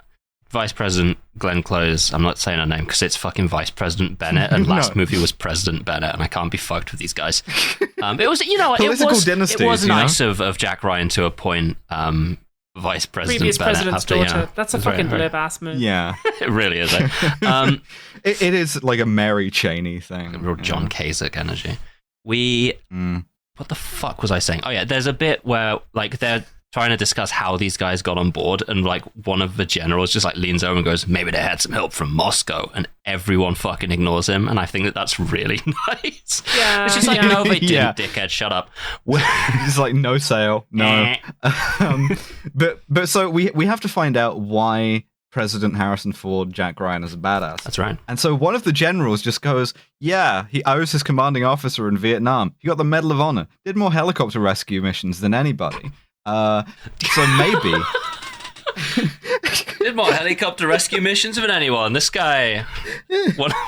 Vice President Glenn Close, I'm not saying her name because it's fucking Vice President Bennett, and last movie was President Bennett, and I can't be fucked with these guys. It was, it was nice of Jack Ryan to appoint Vice President Previous Bennett president's after, daughter. That's a fucking live-ass move. Yeah. It really is. It is like a Mary Cheney thing. Real John Kasich energy. What the fuck was I saying? Oh yeah, there's a bit where like they're trying to discuss how these guys got on board, and like one of the generals just like leans over and goes, maybe they had some help from Moscow, and everyone fucking ignores him, and I think that's really nice. Yeah, it's just like, no, they didn't, dickhead, shut up. It's like, no sale, no. But so we have to find out why President Harrison Ford, Jack Ryan, is a badass. That's right. And so one of the generals just goes, yeah, I was his commanding officer in Vietnam. He got the Medal of Honor, did more helicopter rescue missions than anybody. So maybe did more helicopter rescue missions than anyone. This guy,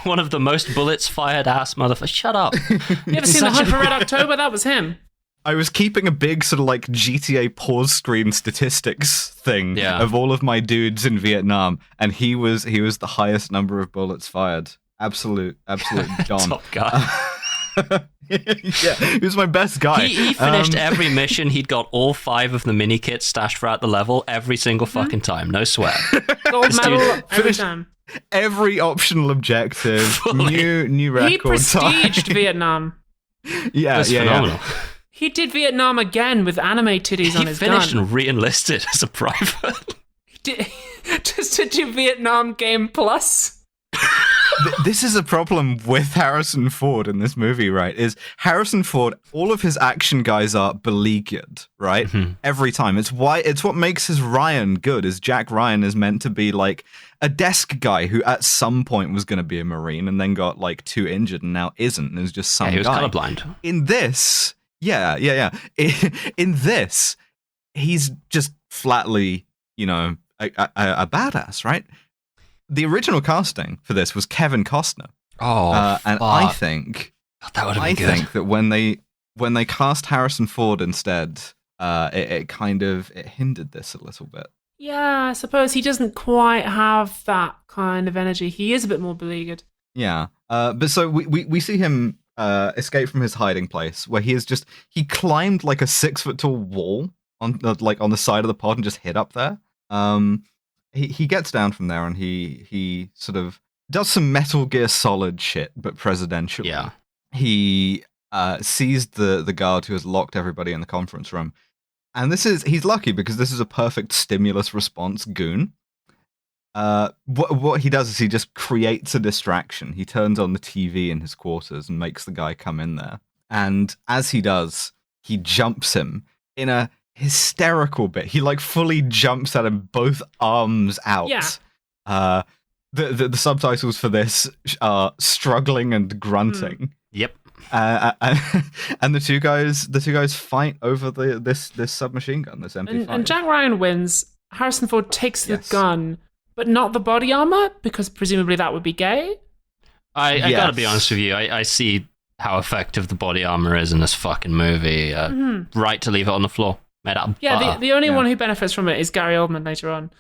one of the most bullets fired ass motherfucker. Shut up. You ever seen The Hunt for Red October? That was him. I was keeping a big sort of like GTA pause screen statistics thing of all of my dudes in Vietnam, and he was the highest number of bullets fired. Absolute Don. Top guy. Yeah, he was my best guy. He finished every mission. He'd got all 5 of the mini kits stashed throughout the level every single fucking time. No sweat. Gold medal every time. Every optional objective. New record. He prestiged Vietnam. Yeah, phenomenal. He did Vietnam again with anime titties on his gun. He finished and re-enlisted as a private. Just to do Vietnam Game Plus. This is a problem with Harrison Ford in this movie, right? Is Harrison Ford, all of his action guys are beleaguered, right? Mm-hmm. Every time. It's what makes his Ryan good, is Jack Ryan is meant to be like a desk guy who at some point was going to be a Marine and then got like too injured and now isn't, and is just some guy. He was colorblind. In this, in this, he's just flatly, a badass, right? The original casting for this was Kevin Costner. Oh, and I think that would have been good. I think that when they cast Harrison Ford instead, it hindered this a little bit. Yeah, I suppose he doesn't quite have that kind of energy. He is a bit more beleaguered. Yeah, but so we see him escape from his hiding place, where he climbed like a 6-foot tall wall on the side of the pod and just hid up there. He gets down from there and he sort of does some Metal Gear Solid shit, but presidentially. Yeah. He sees the guard who has locked everybody in the conference room. And he's lucky because this is a perfect stimulus response goon. What he does is he just creates a distraction. He turns on the TV in his quarters and makes the guy come in there. And as he does, he jumps him in a hysterical bit. He like fully jumps at him, both arms out. Yeah. The subtitles for this are struggling and grunting. Yep. And the two guys fight over this submachine gun, this MP5. And Jack Ryan wins. Harrison Ford takes the gun, but not the body armor, because presumably that would be gay. I gotta be honest with you. I see how effective the body armor is in this fucking movie. Right to leave it on the floor. Made out of butter. The only one who benefits from it is Gary Oldman later on.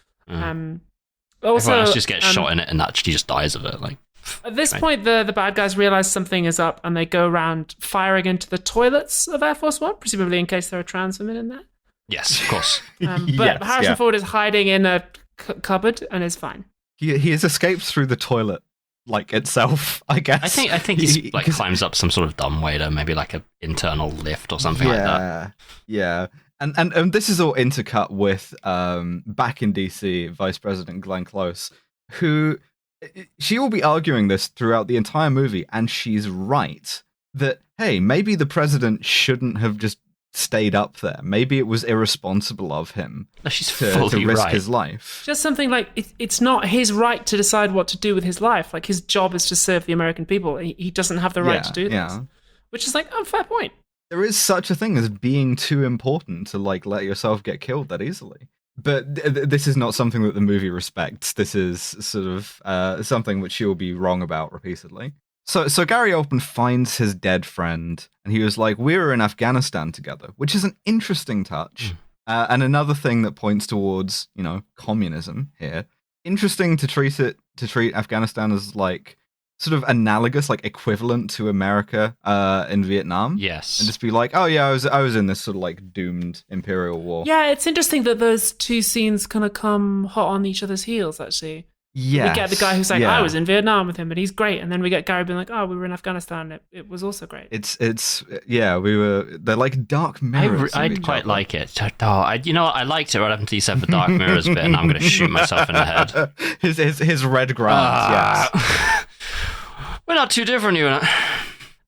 Also, everyone else just gets shot in it and actually just dies of it. Like at this point, the bad guys realize something is up and they go around firing into the toilets of Air Force One, presumably in case there are trans women in there. Yes, of course. But Harrison Ford is hiding in a cupboard and is fine. He has escaped through the toilet, like itself, I guess. I think he like climbs up some sort of dumbwaiter, maybe like an internal lift or something like that. Yeah. And this is all intercut with back in DC, Vice President Glenn Close, who she will be arguing this throughout the entire movie, and she's right that, hey, maybe the president shouldn't have just stayed up there. Maybe it was irresponsible of him to risk his life. Just something like, it's not his right to decide what to do with his life. Like, his job is to serve the American people. He doesn't have the right to do this. Which is like, fair point. There is such a thing as being too important to like let yourself get killed that easily. But this is not something that the movie respects. This is sort of something which she'll be wrong about repeatedly. So Gary Oldman finds his dead friend, and he was like, "We were in Afghanistan together," which is an interesting touch, and another thing that points towards, communism here. Interesting to treat Afghanistan as like sort of analogous, like equivalent to America in Vietnam. Yes. And just be like, oh yeah, I was in this sort of like doomed imperial war. Yeah, it's interesting that those two scenes kind of come hot on each other's heels, actually. Yes. We get the guy who's like, I was in Vietnam with him, and he's great. And then we get Gary being like, we were in Afghanistan. It was also great. They're like dark mirrors. I quite like it. I liked it right up until you said the dark mirrors bit, and I'm going to shoot myself in the head. His red ground, yes. We're not too different, you know.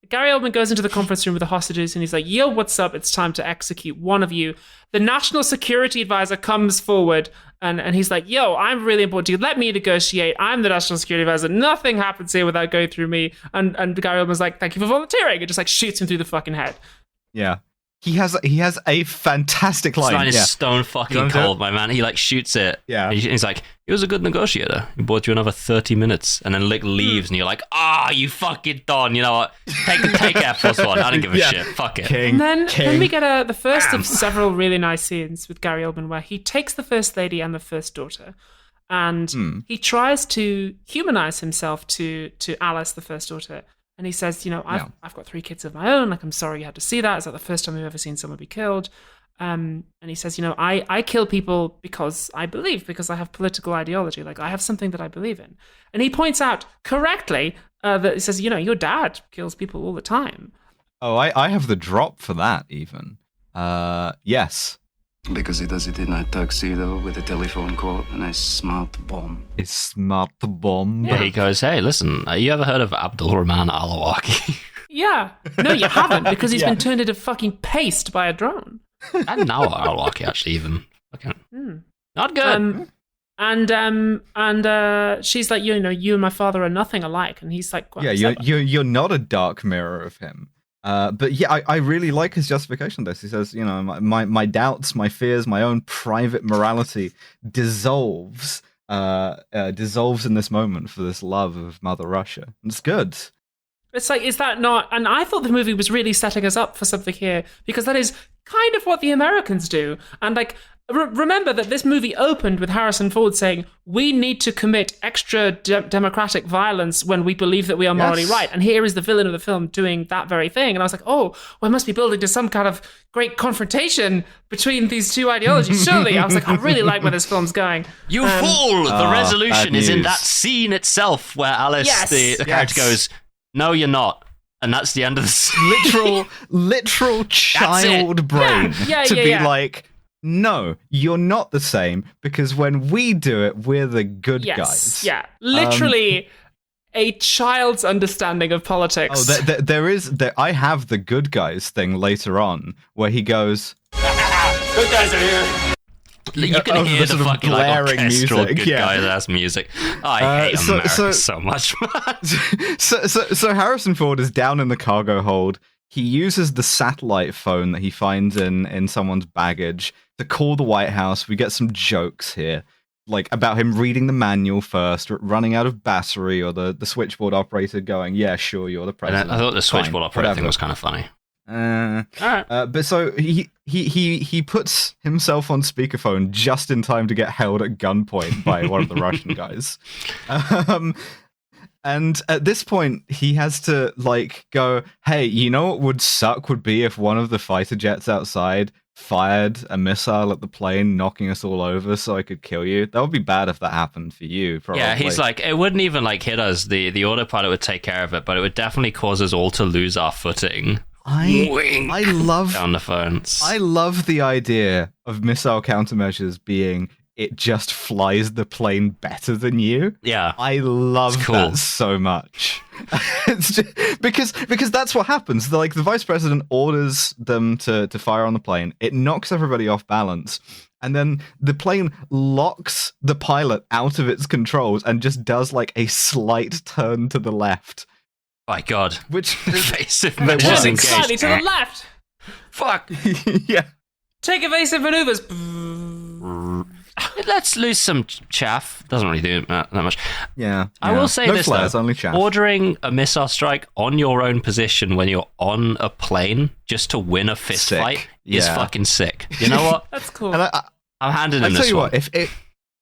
Gary Oldman goes into the conference room with the hostages and he's like, yo, what's up? It's time to execute one of you. The national security advisor comes forward and he's like, yo, I'm really important to you. Let me negotiate. I'm the national security advisor. Nothing happens here without going through me. And Gary Oldman's like, thank you for volunteering. It just like shoots him through the fucking head. Yeah. He has a fantastic line. This line is stone fucking cold, my man. He like shoots it. Yeah. And he's like, he was a good negotiator. He bought you another 30 minutes. And then Lick leaves and you're like, you fucking Don. You know what? Take Air Force One. I don't give a shit. Fuck it. And then we get the first of several really nice scenes with Gary Oldman where he takes the first lady and the first daughter and he tries to humanize himself to Alice, the first daughter. And he says, I've got 3 kids of my own. Like, I'm sorry you had to see that. Is that the first time you've ever seen someone be killed? And he says, I kill people because I believe, because I have political ideology. Like, I have something that I believe in. And he points out correctly that he says, your dad kills people all the time. Oh, I have the drop for that even. Yes. Because he does it in a tuxedo with a telephone cord and a smart bomb. A smart bomb. Yeah, he goes, hey, listen, you ever heard of Abdul Rahman al-Awlaki? Yeah. No, you haven't, because he's been turned into fucking paste by a drone. And now al-Awlaki, actually, even. Okay. Not good. And she's like, you and my father are nothing alike. And he's like, you're not a dark mirror of him. But yeah, I really like his justification of this. He says, my doubts, my fears, my own private morality dissolves in this moment for this love of Mother Russia. It's good. It's like, is that not... And I thought the movie was really setting us up for something here, because that is kind of what the Americans do. And like, remember that this movie opened with Harrison Ford saying, we need to commit extra democratic violence when we believe that we are morally right. And here is the villain of the film doing that very thing. And I was like, oh, well, it must be building to some kind of great confrontation between these two ideologies. Surely. I was like, I really like where this film's going. You fool! The resolution is in that scene itself where Alice, the character, goes, no, you're not. And that's the end of the scene. literal child brain to be like, no, you're not the same, because when we do it, we're the good guys. Yeah, literally a child's understanding of politics. Oh, I have the good guys thing later on, where he goes, good guys are here. You can hear the fucking orchestral music. Good guys-ass music. I hate America so much. so Harrison Ford is down in the cargo hold. He uses the satellite phone that he finds in someone's baggage to call the White House. We get some jokes here, like about him reading the manual first, running out of battery, or the switchboard operator going, yeah, sure, you're the president. I thought the switchboard operator thing was kind of funny. But so he puts himself on speakerphone just in time to get held at gunpoint by one of the Russian guys. And at this point, he has to like go, hey, you know what would suck would be if one of the fighter jets outside fired a missile at the plane, knocking us all over so I could kill you. That would be bad if that happened for you, probably. Yeah, he's like, it wouldn't even like hit us. The autopilot would take care of it, but it would definitely cause us all to lose our footing. I love down the phones. I love the idea of missile countermeasures being it just flies the plane better than you. Yeah, I love that so much. It's just, because that's what happens. The vice president orders them to fire on the plane. It knocks everybody off balance. And then the plane locks the pilot out of its controls and just does like a slight turn to the left. My God. Which evasive maneuvers slightly to the left. Fuck. Yeah. Take evasive maneuvers. Let's lose some chaff. Doesn't really do that much. Yeah. I will say this flares, though. Only chaff. Ordering a missile strike on your own position when you're on a plane just to win a fist fight is fucking sick. You know what? That's cool. And I'm handing him this one. I'll tell you what,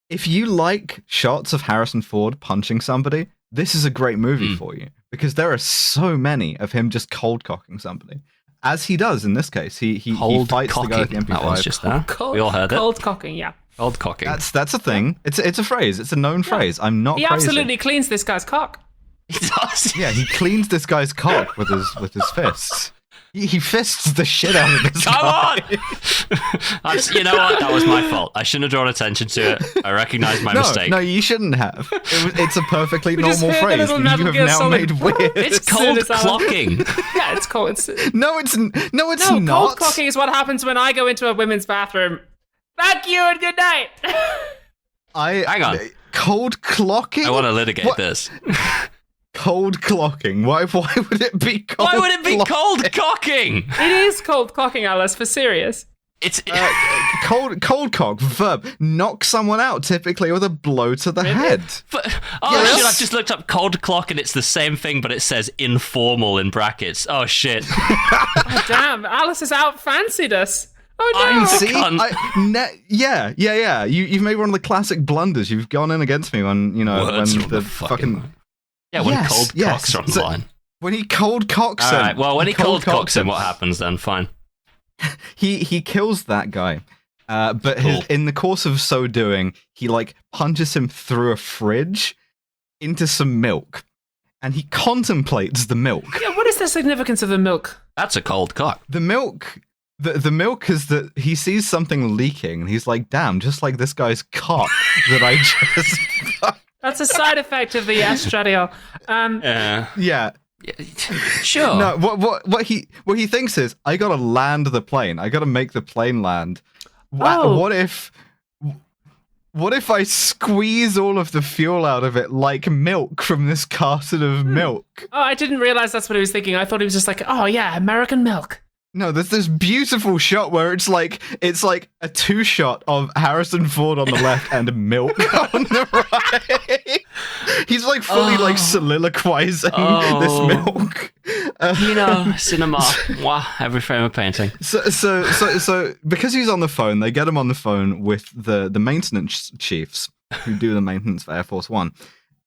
if you like shots of Harrison Ford punching somebody, this is a great movie for you, because there are so many of him just cold cocking somebody, as he does in this case. He fights the guy with the MP5. That was just there. We all heard it. Cold cocking, yeah. Cold cocking. That's a thing. It's a phrase. It's a known phrase. I'm not. He crazy. absolutely cleans this guy's cock. He does. Yeah, he cleans this guy's cock with his fists. He fists the shit out of this guy. Come on! You know what? That was my fault. I shouldn't have drawn attention to it. I recognize my mistake. No, you shouldn't have. It's a perfectly normal phrase. You have now Solid. made weird. It's cold clocking. Yeah, it's cold. No, it's not. Cold clocking is what happens when I go into a women's bathroom. Thank you and good night. Hang on. Cold clocking? I want to litigate this. Cold clocking. Why would it be cold? Why would it be cold cocking? It is cold cocking, Alice, for serious. It's cold cock, verb. Knock someone out, typically with a blow to the head. Shit, I've just looked up cold clock and it's the same thing, but it says informal in brackets. Oh shit. Oh, damn, Alice has out-fancied us. Oh no! Yeah. You've made one of the classic blunders. You've gone in against me when when the fucking when cold cocks are on the line. When he cold cocks him. All right. Well, when he cold cocks him, what happens then? Fine. He kills that guy, but in the course of so doing, he like punches him through a fridge into some milk, and he contemplates the milk. Yeah. What is the significance of the milk? That's a cold cock. The milk. The milk is that he sees something leaking, and he's like, damn, just like this guy's cock that I just... That's a side effect of the estradiol. Yeah. Sure. No, what he thinks is, I gotta land the plane. I gotta make the plane land. What what if I squeeze all of the fuel out of it like milk from this carton of milk? Oh, I didn't realize that's what he was thinking. I thought he was just like, oh yeah, American milk. No, there's this beautiful shot where it's like a 2-shot of Harrison Ford on the left and milk on the right. He's like fully like soliloquizing this milk. Cinema. Wow, every frame of painting. So because he's on the phone, they get him on the phone with the maintenance chiefs who do the maintenance for Air Force One,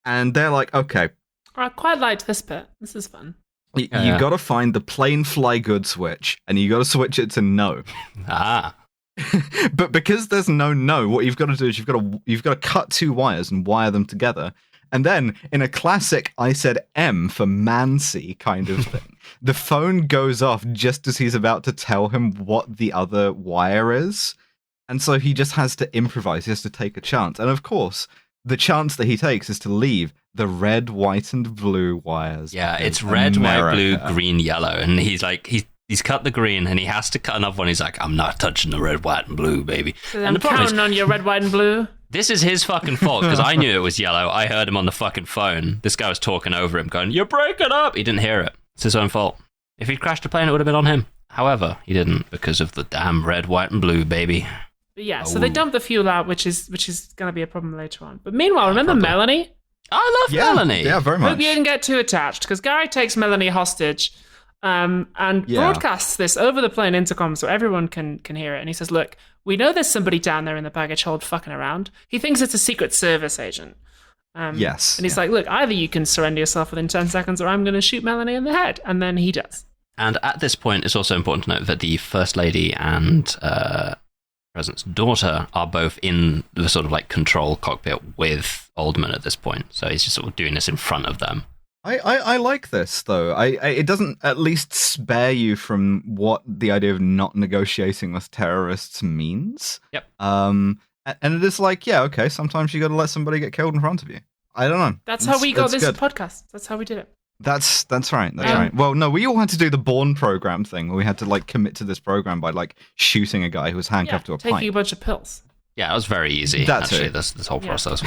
and they're like, okay, I quite liked this bit. This is fun. You got to find the plane fly good switch, and you got to switch it to no. But because there's no, what you've got to do is you've got to cut 2 wires and wire them together. And then, in a classic I said M for Mancy kind of thing, the phone goes off just as he's about to tell him what the other wire is. And so he just has to improvise. He has to take a chance. And of course, the chance that he takes is to leave the red, white, and blue wires. Yeah, it's red, white, blue, green, yellow. And he's like, he's cut the green and he has to cut another one. He's like, I'm not touching the red, white, and blue, baby. So I'm counting on your red, white, and blue. This is his fucking fault because I knew it was yellow. I heard him on the fucking phone. This guy was talking over him going, you're breaking up. He didn't hear it. It's his own fault. If he'd crashed a plane, it would have been on him. However, he didn't because of the damn red, white, and blue, baby. But yeah, so they dump the fuel out, which is going to be a problem later on. But meanwhile, remember Melanie? I love Melanie. Yeah, very much. Hope you didn't get too attached because Gary takes Melanie hostage and broadcasts this over the plane intercom so everyone can hear it. And he says, look, we know there's somebody down there in the baggage hold fucking around. He thinks it's a Secret Service agent. Yes. And he's like, look, either you can surrender yourself within 10 seconds or I'm going to shoot Melanie in the head. And then he does. And at this point, it's also important to note that the First Lady and President's daughter are both in the sort of like control cockpit with Oldman at this point. So he's just sort of doing this in front of them. I like this, though. It doesn't at least spare you from what the idea of not negotiating with terrorists means. Yep. And it is like, yeah, okay, sometimes you got to let somebody get killed in front of you. I don't know. That's how we got this podcast. That's how we did it. That's right. That's right. Well, no, we all had to do the Bourne program thing where we had to like commit to this program by like shooting a guy who was handcuffed to a pipe. Taking a bunch of pills. Yeah, it was very easy. That's actually, it. this whole process.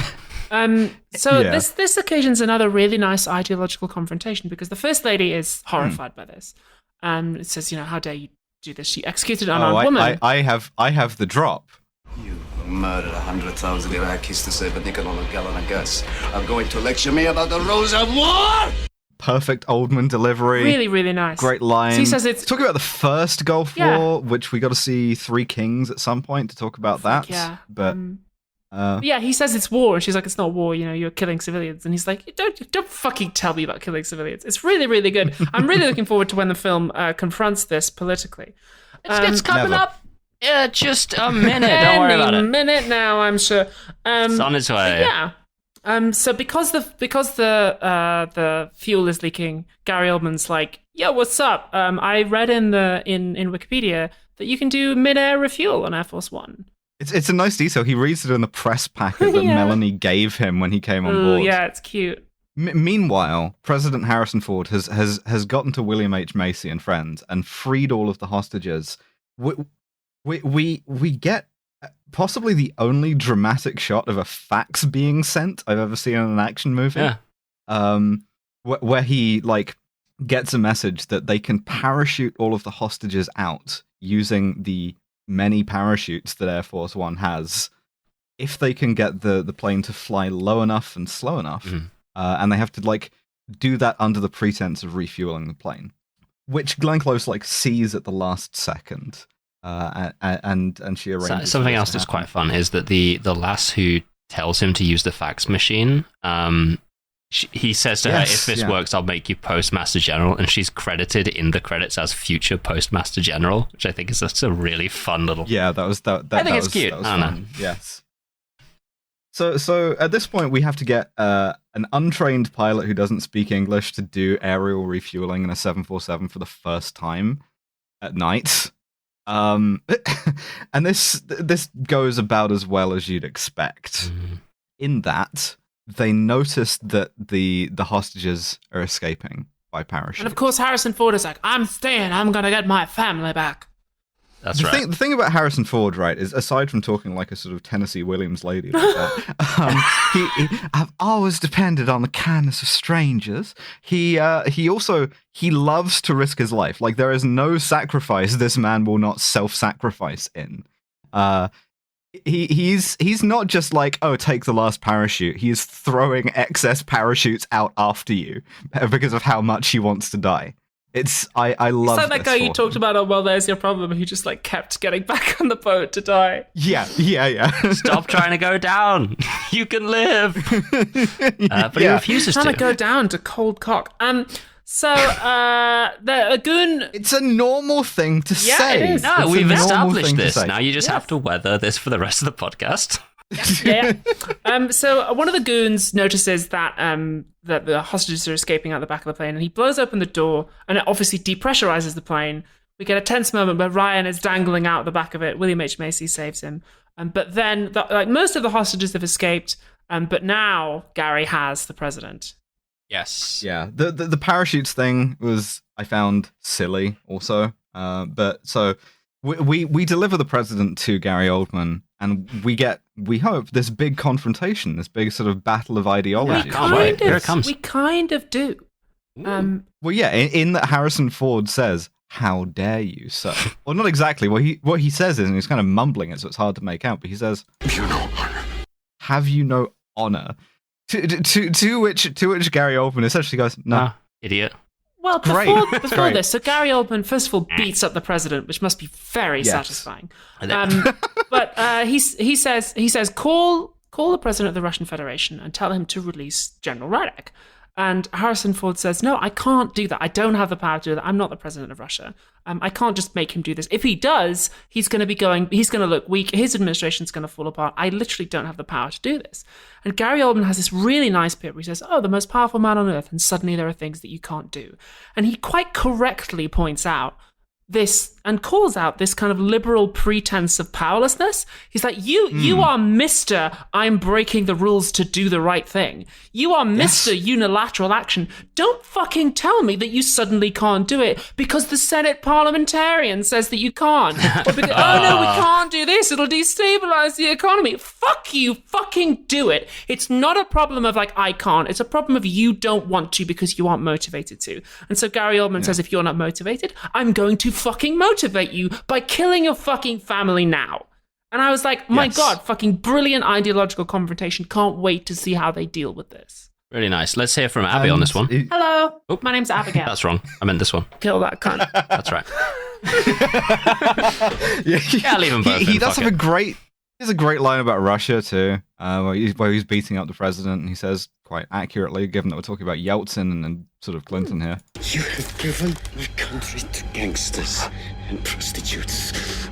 This occasion's another really nice ideological confrontation because the First Lady is horrified by this. It says, how dare you do this? She executed an unarmed woman. I have the drop. You murdered 100,000 Iraqis to save a nickel on a gallon of gas. I'm going to lecture me about the rules of war! Perfect Oldman delivery. Really, really nice. Great line. So he says it's... Talking about the first Gulf War, which we got to see Three Kings at some point to talk about that. Yeah. But... he says it's war, and she's like, it's not war, you're killing civilians. And he's like, don't fucking tell me about killing civilians. It's really, really good. I'm really looking forward to when the film confronts this politically. It's coming up. Yeah, just a minute. Don't worry about it. Any minute now, I'm sure. It's on its way. Yeah. So because the fuel is leaking, Gary Oldman's like, yo, what's up? I read in Wikipedia that you can do mid-air refuel on Air Force One. It's a nice detail. He reads it in the press packet that Melanie gave him when he came on board. Yeah, it's cute. Meanwhile, President Harrison Ford has gotten to William H. Macy and friends and freed all of the hostages. We get possibly the only dramatic shot of a fax being sent I've ever seen in an action movie. Yeah. Where he like gets a message that they can parachute all of the hostages out using the many parachutes that Air Force One has if they can get the plane to fly low enough and slow enough. Mm. And they have to like do that under the pretense of refueling the plane, which Glenn Close like sees at the last second. And she arranges. Something else that's quite fun is that the lass who tells him to use the fax machine, he says to her, if this works, I'll make you Postmaster General, and she's credited in the credits as future Postmaster General, which I think is just a really fun little... Yeah, that was it's cute. That was fun. Yes. So at this point, we have to get an untrained pilot who doesn't speak English to do aerial refueling in a 747 for the first time at night. And this goes about as well as you'd expect. In that they notice that the hostages are escaping by parachute. And of course Harrison Ford is like, I'm staying, I'm gonna get my family back. That's right. The thing about Harrison Ford, right, is aside from talking like a sort of Tennessee Williams lady like that, I've always depended on the kindness of strangers. He loves to risk his life. Like, there is no sacrifice this man will not self-sacrifice in. He's not just like, oh, take the last parachute. He is throwing excess parachutes out after you because of how much he wants to die. I love it's like that guy you talked about on Well, There's Your Problem, who just like kept getting back on the boat to die. Yeah. Stop trying to go down. You can live. But he refuses to. Trying to go down to cold cock. So the goon. It's a normal thing to say. It is. No, we've established this. Now you just have to weather this for the rest of the podcast. Yeah. So one of the goons notices that that the hostages are escaping out the back of the plane, and he blows open the door, and it obviously depressurizes the plane. We get a tense moment where Ryan is dangling out the back of it. William H. Macy saves him, but then like most of the hostages have escaped, but now Gary has the president. Yes. Yeah. The parachutes thing was, I found, silly also. But so we deliver the president to Gary Oldman, and we hope, this big confrontation, this big sort of battle of ideology. Here it comes. We kind of do. Well, yeah, in that Harrison Ford says, "How dare you, sir?" Well, not exactly. What he says is, and he's kind of mumbling it, so it's hard to make out. But he says, You know honor. "Have you no honor?" To which Gary Oldman essentially goes, "No, idiot." Well, Great. before this, so Gary Oldman first of all beats up the president, which must be very satisfying. But he says call the president of the Russian Federation and tell him to release General Radic. And Harrison Ford says, no, I can't do that. I don't have the power to do that. I'm not the president of Russia. I can't just make him do this. If he does, he's going to look weak. His administration's going to fall apart. I literally don't have the power to do this. And Gary Oldman has this really nice bit where he says, oh, the most powerful man on earth. And suddenly there are things that you can't do. And he quite correctly points out this and calls out this kind of liberal pretense of powerlessness. He's like, you are Mr. I'm breaking the rules to do the right thing. You are Mr. Unilateral action. Don't fucking tell me that you suddenly can't do it because the Senate parliamentarian says that you can't. Or because, oh no, we can't do this. It'll destabilize the economy. Fuck you. Fucking do it. It's not a problem of like, I can't. It's a problem of you don't want to because you aren't motivated to. And so Gary Oldman says, if you're not motivated, I'm going to fucking motivate you by killing your fucking family now. And I was like, my God, fucking brilliant ideological confrontation. Can't wait to see how they deal with this. Really nice. Let's hear from Abby on this one. Hello. My name's Abigail. That's wrong. I meant this one. Kill that cunt. That's right. Yeah, leave him both. He does have a great line about Russia too, where he's beating up the president, and he says quite accurately, given that we're talking about Yeltsin and sort of Clinton here. You have given my country to gangsters and prostitutes.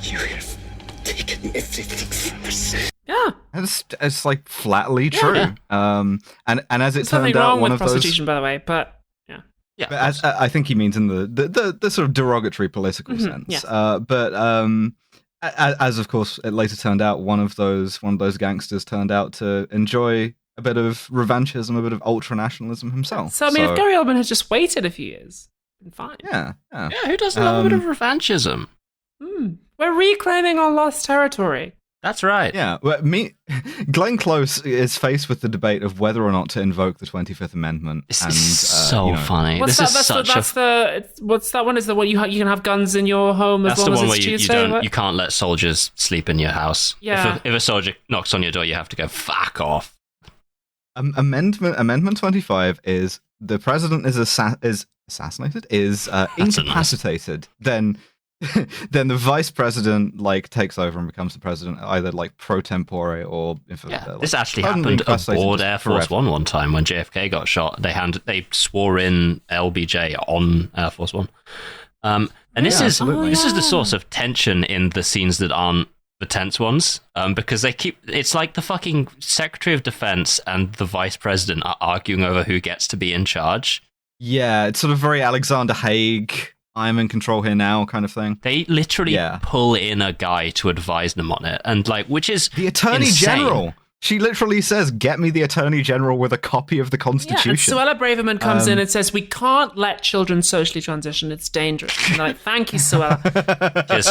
You have taken everything from us. Yeah. It's like flatly true. Yeah. And as it There's turned nothing out, wrong one with of prostitution, those, by the way, but yeah. Yeah. but as I think he means in the sort of derogatory political sense. yes. As of course it later turned out, one of those gangsters turned out to enjoy a bit of revanchism, a bit of ultranationalism himself. So I mean, if Gary Oldman had just waited a few years, been fine. Yeah, who doesn't love a bit of revanchism? We're reclaiming our lost territory. That's right. Yeah, Glenn Close is faced with the debate of whether or not to invoke the 25th Amendment. This is so funny. What's this that? is such What's that one? Is the one you can have guns in your home as long as it's Tuesday? You can't let soldiers sleep in your house. Yeah. If a soldier knocks on your door, you have to go fuck off. Amendment 25 is the president is assassinated, incapacitated. Then the vice president takes over and becomes the president, either pro tempore or this actually happened aboard Air Force One time when JFK got shot. They swore in LBJ on Air Force One, and this is the source of tension in the scenes that aren't the tense ones, because it's like the fucking Secretary of Defense and the vice president are arguing over who gets to be in charge. Yeah, it's sort of very Alexander Haig, I'm in control here now kind of thing. They literally pull in a guy to advise them on it, and which is the Attorney insane. General She literally says, "Get me the Attorney General with a copy of the Constitution." Yeah, and Suella Braverman comes in and says, "We can't let children socially transition. It's dangerous." And they're like, "Thank you, Suella."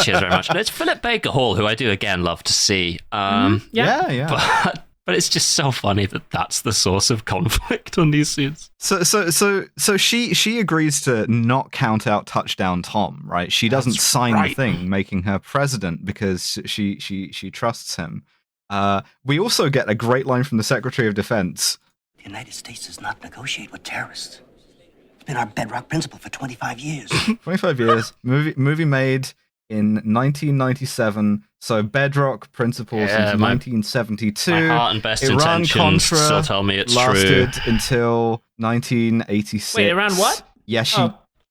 Cheers very much. And it's Philip Baker Hall, who I do again love to see. Yeah. But it's just so funny that that's the source of conflict on these scenes. So she agrees to not count out Touchdown Tom, right? She doesn't sign the thing making her president because she trusts him. We also get a great line from the Secretary of Defense. The United States does not negotiate with terrorists. It's been our bedrock principle for 25 years. 25 years. Movie made in 1997. So bedrock principles since 1972. My heart and best intentions still tell me it's lasted true. Until 1986. Wait, Iran what? Yeah,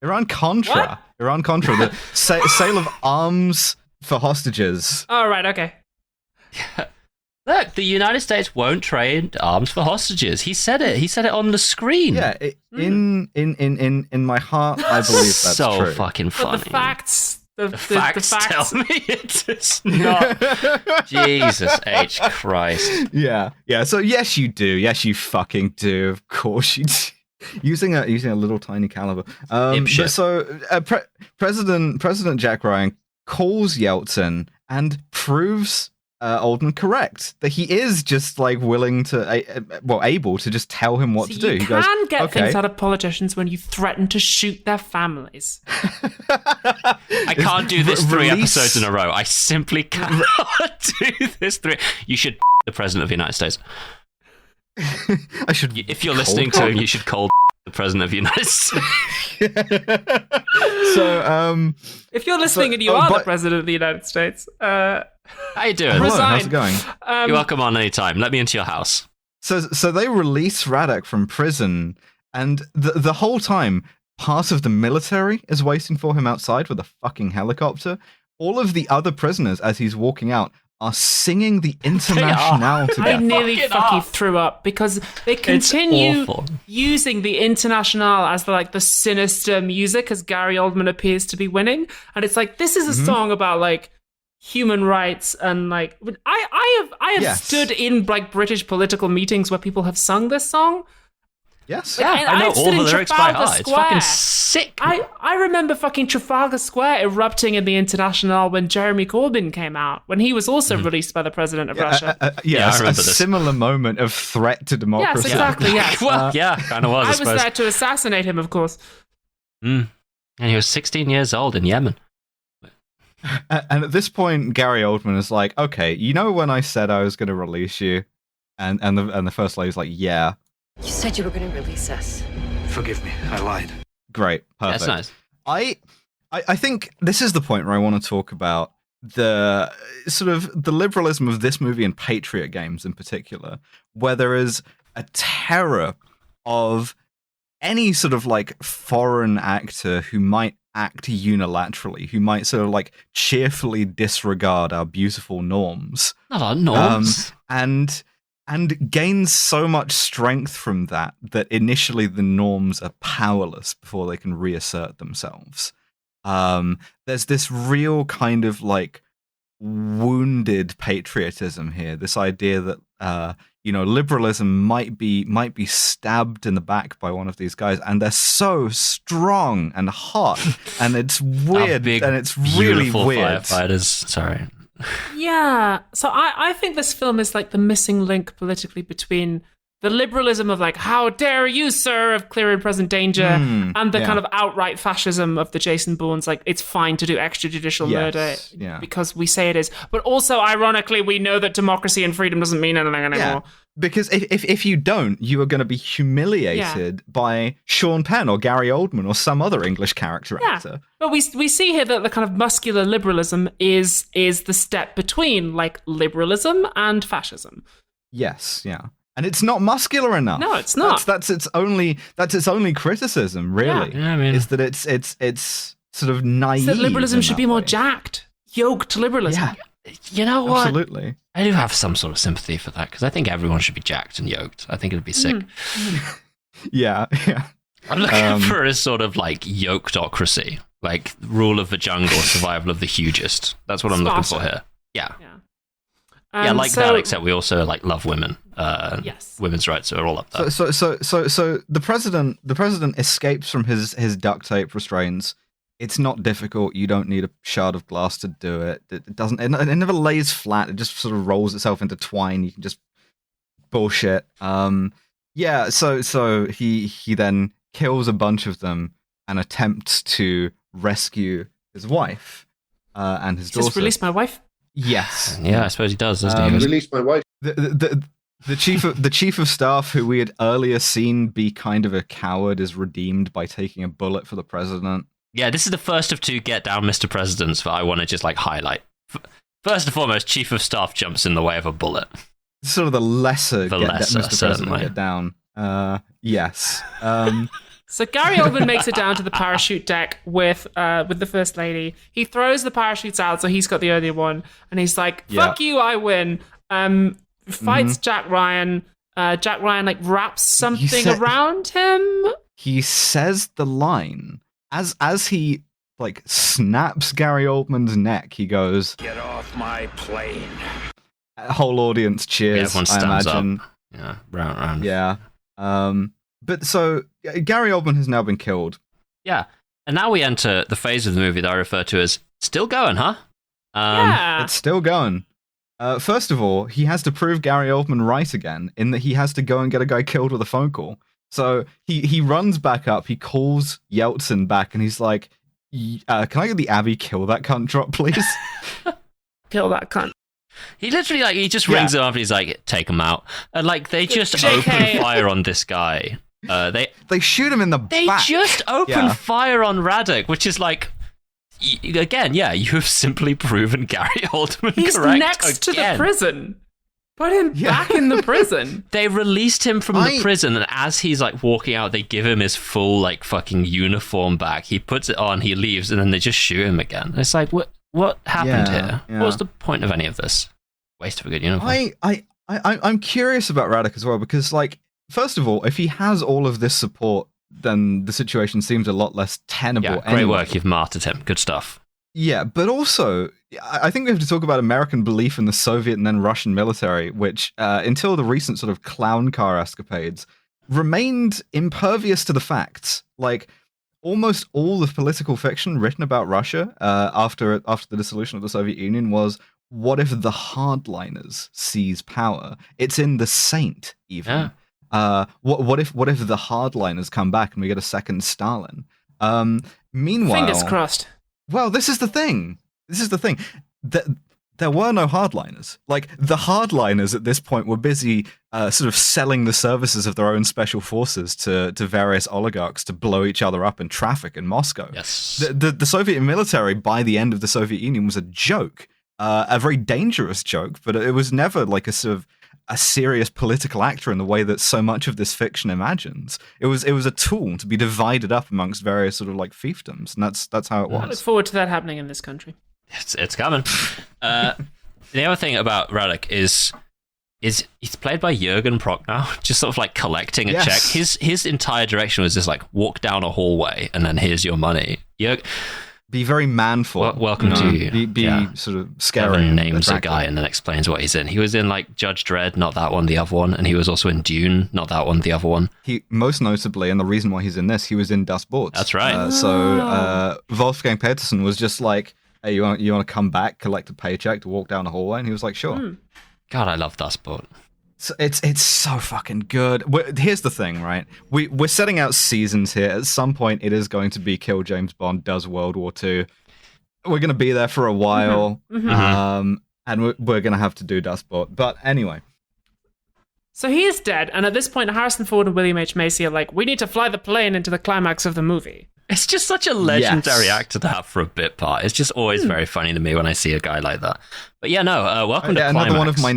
Iran-Contra. What? Iran-Contra. The sale of arms for hostages. Oh, right, okay. Look, the United States won't trade arms for hostages. He said it. He said it on the screen. Yeah, in my heart, I believe that's so true. Fucking funny. But the facts... The facts tell me it's not. Jesus H. Christ. Yeah. So yes, you do. Yes, you fucking do. Of course you do. Using a little tiny caliber. President Jack Ryan calls Yeltsin and proves Oldman correct that he is just like willing to, able to just tell him what to do. You can get things out of politicians when you threaten to shoot their families. I can't do this 3 episodes in a row. I simply cannot do this 3. You should the President of the United States. I should. If you're listening to him, you should call the President of the United States. So, if you're listening and you are the President of the United States, how you doing? Hello, how's it going? You're welcome on any time. Let me into your house. So they release Radic from prison, and the whole time, part of the military is waiting for him outside with a fucking helicopter. All of the other prisoners, as he's walking out, are singing the Internationale to I death. nearly fucking threw up because they continue using the Internationale as the sinister music as Gary Oldman appears to be winning, and it's like this is a song about like human rights and like I have stood in like British political meetings where people have sung this song. Yes. Like, I know all the lyrics by heart. It's fucking sick. I remember fucking Trafalgar Square erupting in the Internationale when Jeremy Corbyn came out, when he was also released by the president of Russia. I remember this. Similar moment of threat to democracy. Yes, exactly, yes. Well, kind of was, I was there to assassinate him, of course. And he was 16 years old in Yemen. And at this point, Gary Oldman is like, okay, you know when I said I was going to release you? And the First Lady's like, yeah. You said you were going to release us. Forgive me, I lied. Great, perfect. Yeah, that's nice. I think this is the point where I want to talk about the sort of the liberalism of this movie and Patriot games in particular, where there is a terror of any sort of like foreign actor who might act unilaterally, who might sort of like cheerfully disregard our beautiful norms. Not our norms. And gains so much strength from that initially the norms are powerless before they can reassert themselves. There's this real kind of like wounded patriotism here. This idea that liberalism might be stabbed in the back by one of these guys, and they're so strong and hot, and it's weird, and it's really weird. Firefighters. Sorry. Yeah, so I think this film is like the missing link politically between the liberalism of like, how dare you, sir, of clear and present danger, and the kind of outright fascism of the Jason Bournes, like it's fine to do extrajudicial murder because we say it is. But also, ironically, we know that democracy and freedom doesn't mean anything anymore. Yeah. Because if you don't, you are going to be humiliated by Sean Penn or Gary Oldman or some other English character actor. But we see here that the kind of muscular liberalism is the step between like liberalism and fascism. Yes, yeah. And it's not muscular enough. No, it's not. That's its only criticism, really. Yeah, I mean, is that it's sort of naive. So liberalism should be more jacked, yoked liberalism. Yeah. You know what? Absolutely. I do have some sort of sympathy for that because I think everyone should be jacked and yoked. I think it'd be sick. Yeah. I'm looking for a sort of like yokedocracy, like rule of the jungle, survival of the hugest. That's what I'm looking for here. Yeah. like that, except we also like love women. Yes, women's rights are all up there. So the president escapes from his duct tape restraints. It's not difficult. You don't need a shard of glass to do it. It doesn't. It never lays flat. It just sort of rolls itself into twine. You can just bullshit. Yeah. So he then kills a bunch of them and attempts to rescue his wife and his daughter. Just release my wife. Yes. Yeah, I suppose he does, doesn't he? Release my wife. The chief of staff, who we had earlier seen be kind of a coward, is redeemed by taking a bullet for the president. Yeah, this is the first of two get down Mr. Presidents that I want to just like highlight. First and foremost, chief of staff jumps in the way of a bullet. Sort of the lesser Mr. President get down. Yes. So Gary Oldman makes it down to the parachute deck with the First Lady. He throws the parachutes out, so he's got the earlier one, and he's like, "Fuck you, I win." Fights Jack Ryan. Jack Ryan like wraps something around him. He says the line as he like snaps Gary Oldman's neck. He goes, "Get off my plane." Whole audience cheers. Yeah, everyone stands I imagine. up. Yeah, round. Yeah. But so Gary Oldman has now been killed. Yeah, and now we enter the phase of the movie that I refer to as still going, huh? Yeah, it's still going. First of all, he has to prove Gary Oldman right again, in that he has to go and get a guy killed with a phone call. So he runs back up, he calls Yeltsin back, and he's like, can I get the Abby kill that cunt drop, please? Kill that cunt. He literally, like, he just rings him up and he's like, take him out. And, like, they just open fire on this guy. They shoot him in the back. They just open fire on Radic, which is like, again, yeah, you have simply proven Gary Oldman He's correct next to again. the prison. Put him back in the prison. They released him from the prison, and as he's like walking out, they give him his full like fucking uniform back. He puts it on, he leaves, and then they just shoot him again. It's like, what happened here? Yeah. What was the point of any of this? Waste of a good uniform. I'm curious about Radic as well, because like, first of all, if he has all of this support, then the situation seems a lot less tenable. Yeah, great work. You've martyred him. Good stuff. Yeah, but also, I think we have to talk about American belief in the Soviet and then Russian military, which, until the recent sort of clown car escapades, remained impervious to the facts. Like, almost all the political fiction written about Russia after the dissolution of the Soviet Union was, what if the hardliners seize power? It's in The Saint, even. Yeah. What if the hardliners come back and we get a second Stalin? Meanwhile, fingers crossed. Well, this is the thing. There were no hardliners. Like, the hardliners at this point were busy sort of selling the services of their own special forces to various oligarchs to blow each other up and traffic in Moscow. Yes. The Soviet military, by the end of the Soviet Union, was a joke. A very dangerous joke, but it was never like a sort of a serious political actor in the way that so much of this fiction imagines. It was a tool to be divided up amongst various sort of like fiefdoms, and that's how it was. I look forward to that happening in this country. It's coming. The other thing about Radic is he's played by Jürgen Prochnow, just sort of like collecting a check. His entire direction was just like, walk down a hallway and then here's your money. Be very manful. Welcome to be sort of scary. Kevin names a guy and then explains what he's in. He was in like Judge Dredd, not that one, the other one, and he was also in Dune, not that one, the other one. He most notably, and the reason why he's in this, he was in Das Boot. That's right. So Wolfgang Petersen was just like, hey, you want to come back, collect a paycheck to walk down the hallway, and he was like, sure. God, I love Das Boot. So it's so fucking good. Here's the thing, right? We're setting out seasons here. At some point, it is going to be Kill James Bond does World War II. We're going to be there for a while, and we're going to have to do Das Boot. But anyway. So he is dead, and at this point, Harrison Ford and William H. Macy are like, we need to fly the plane into the climax of the movie. It's just such a legendary actor to have for a bit part. It's just always very funny to me when I see a guy like that. But yeah, no, welcome to Climax. Another one of my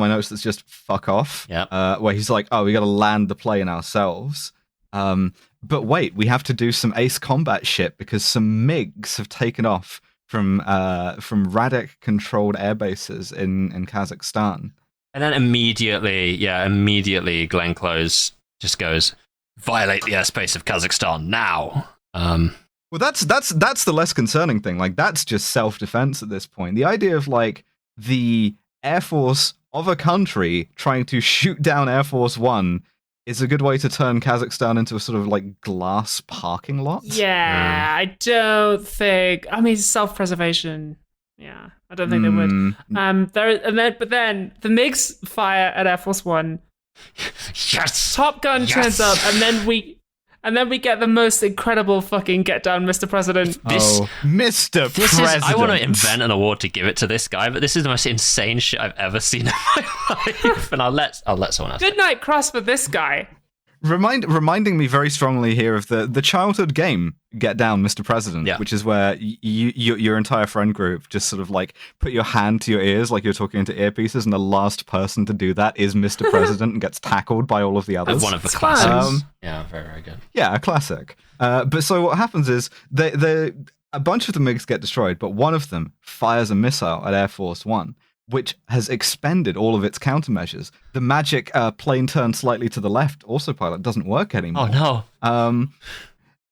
notes that's just fuck off. Yeah. Where he's like, oh, we got to land the plane ourselves. But wait, we have to do some ace combat shit because some MiGs have taken off from Radic-controlled air bases in Kazakhstan. And then immediately Glenn Close just goes, violate the airspace of Kazakhstan now. Well, that's the less concerning thing. Like, that's just self-defense at this point. The idea of like the Air Force of a country trying to shoot down Air Force One is a good way to turn Kazakhstan into a sort of like glass parking lot. Yeah, I don't think. I mean, self-preservation. Yeah, I don't think they would. But then the MiGs fire at Air Force One. Yes. Top Gun turns up, and then we get the most incredible fucking get down, Mr. President. Mr. President. I want to invent an award to give it to this guy, but this is the most insane shit I've ever seen in my life. And I'll let someone else. Good night, cross for this guy. Reminding me very strongly here of the childhood game Get Down, Mr. President, which is where your entire friend group just sort of like put your hand to your ears like you're talking into earpieces, and the last person to do that is Mr. President and gets tackled by all of the others. One of the classics. Yeah, very, very good. Yeah, a classic. But so what happens is a bunch of the MiGs get destroyed, but one of them fires a missile at Air Force One, which has expended all of its countermeasures. The magic plane turned slightly to the left autopilot doesn't work anymore. Oh, no.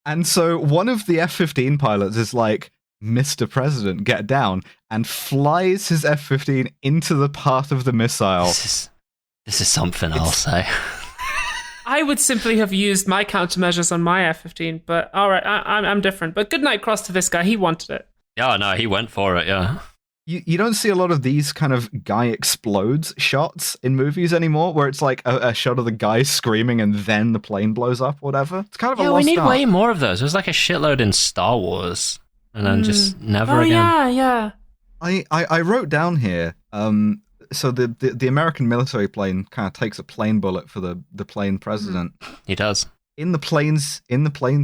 And so one of the F-15 pilots is like, Mr. President, get down, and flies his F-15 into the path of the missile. This is something I'll say. I would simply have used my countermeasures on my F-15, but all right, I'm different. But good night cross to this guy. He wanted it. Yeah, no, he went for it, yeah. You don't see a lot of these kind of guy explodes shots in movies anymore, where it's like a shot of the guy screaming and then the plane blows up or whatever. It's kind of a lost we need art. way more of those. There's like a shitload in Star Wars, and then just never again. Yeah. I wrote down here, so the American military plane kind of takes a plane bullet for the plane president. He does. In the planes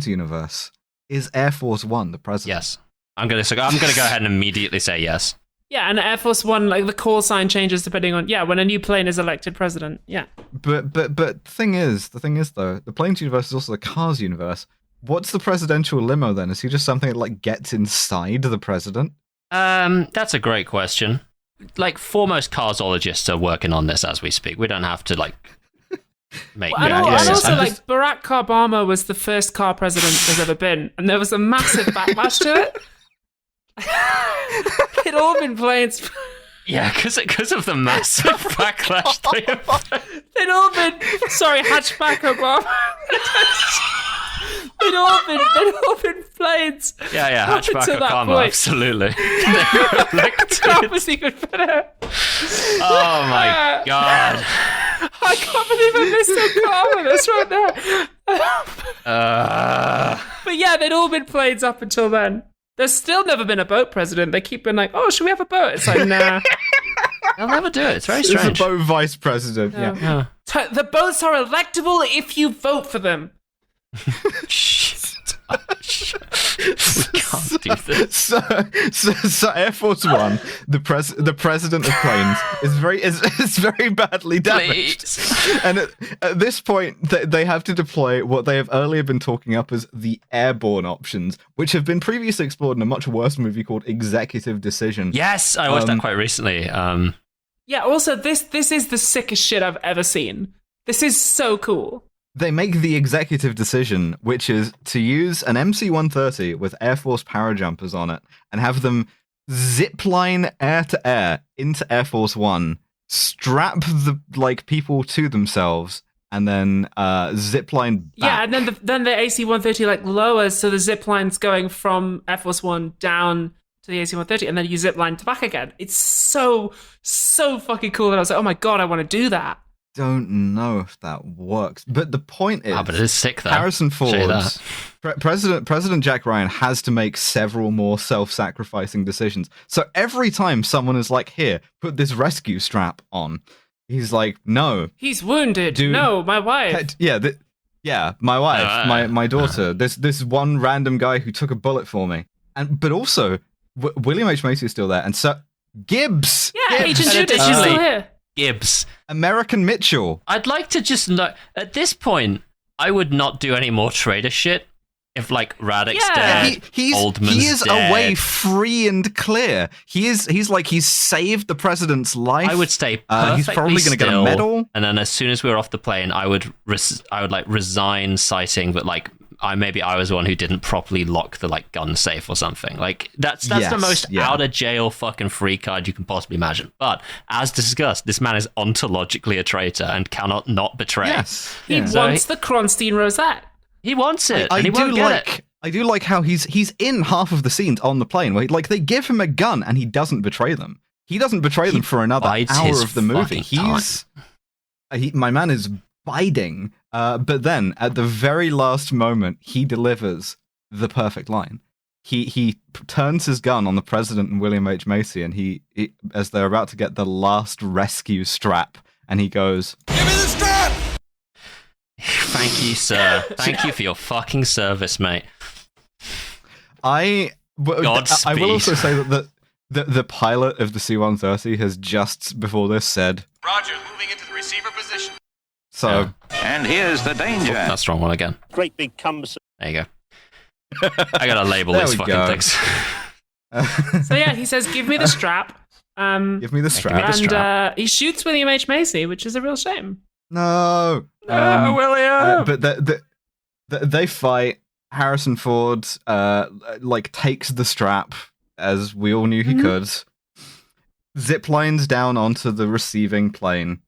universe, is Air Force One the president? Yes. I'm gonna go ahead and immediately say yes. Yeah, and Air Force One, like the call sign changes depending on when a new plane is elected president. Yeah. But the thing is though, the planes universe is also the cars universe. What's the presidential limo then? Is he just something that like gets inside the president? That's a great question. Like, foremost carsologists are working on this as we speak. We don't have to like make. And also, like Barack Obama was the first car president there's ever been, and there was a massive backlash to it. It'd all been planes. Yeah, because of the massive backlash. They'd all been hatchback Obama. They'd all been planes. Yeah, hatchback Obama, absolutely. Can't believe it better. Oh my god! I can't believe I missed a car with this right now. But yeah, they'd all been planes up until then. There's still never been a boat president. They keep being like, oh, should we have a boat? It's like, nah. They'll never do it. It's very strange. There's a boat vice president. No. Yeah. The boats are electable if you vote for them. We can't do this. So Air Force One, the president of planes, is very badly damaged. And at this point, they have to deploy what they have earlier been talking up as the airborne options, which have been previously explored in a much worse movie called Executive Decision. Yes, I watched that quite recently. Yeah. Also, this is the sickest shit I've ever seen. This is so cool. They make the executive decision, which is to use an MC-130 with Air Force parajumpers on it and have them zipline air to air into Air Force One, strap the people to themselves, and then zipline back. Yeah, and then the AC-130 lowers, so the zipline's going from Air Force One down to the AC-130, and then you zipline back again. It's so fucking cool that I was like, oh my god, I want to do that. Don't know if that works, but the point is, but it is sick though. Harrison Ford, President Jack Ryan has to make several more self-sacrificing decisions. So every time someone is like, "Here, put this rescue strap on," he's like, "No, he's wounded. No, my wife. My wife, my daughter. This one random guy who took a bullet for me." But also, William H. Macy is still there, and so Gibbs. Yeah, Agent Judas, she's still here. Gibbs. American Mitchell. I'd like to just know, at this point, I would not do any more traitor shit if Radic's dead, Oldman's he is dead. Away free and clear. He's saved the president's life. I would stay perfectly he's probably going to get a medal. And then as soon as we were off the plane, I would resign citing that maybe I was the one who didn't properly lock the like gun safe or something. Like that's the most out of jail fucking free card you can possibly imagine. But as discussed, this man is ontologically a traitor and cannot not betray. Yes, he wants the Kronstein rosette. He wants it. And he won't get it. I do like how he's in half of the scenes on the plane where like they give him a gun and he doesn't betray them. He doesn't betray them for another hour of the movie. My man is biding. But then at the very last moment, he delivers the perfect line. He turns his gun on the president and William H. Macy, and he as they're about to get the last rescue strap, and he goes, "Give me the strap!" Thank you, sir. Thank you for your fucking service, mate. I will also say that the pilot of the C-130 has just before this said, Roger, moving into the receiver position. So, and here's the danger. Oh, that's the wrong one again. Great big cumbersome. There you go. I gotta label these fucking things. So yeah, he says, "Give me the strap." Give me the strap. And he shoots William H. Macy, which is a real shame. No, William. But they fight. Harrison Ford like takes the strap, as we all knew he could. Zip lines down onto the receiving plane.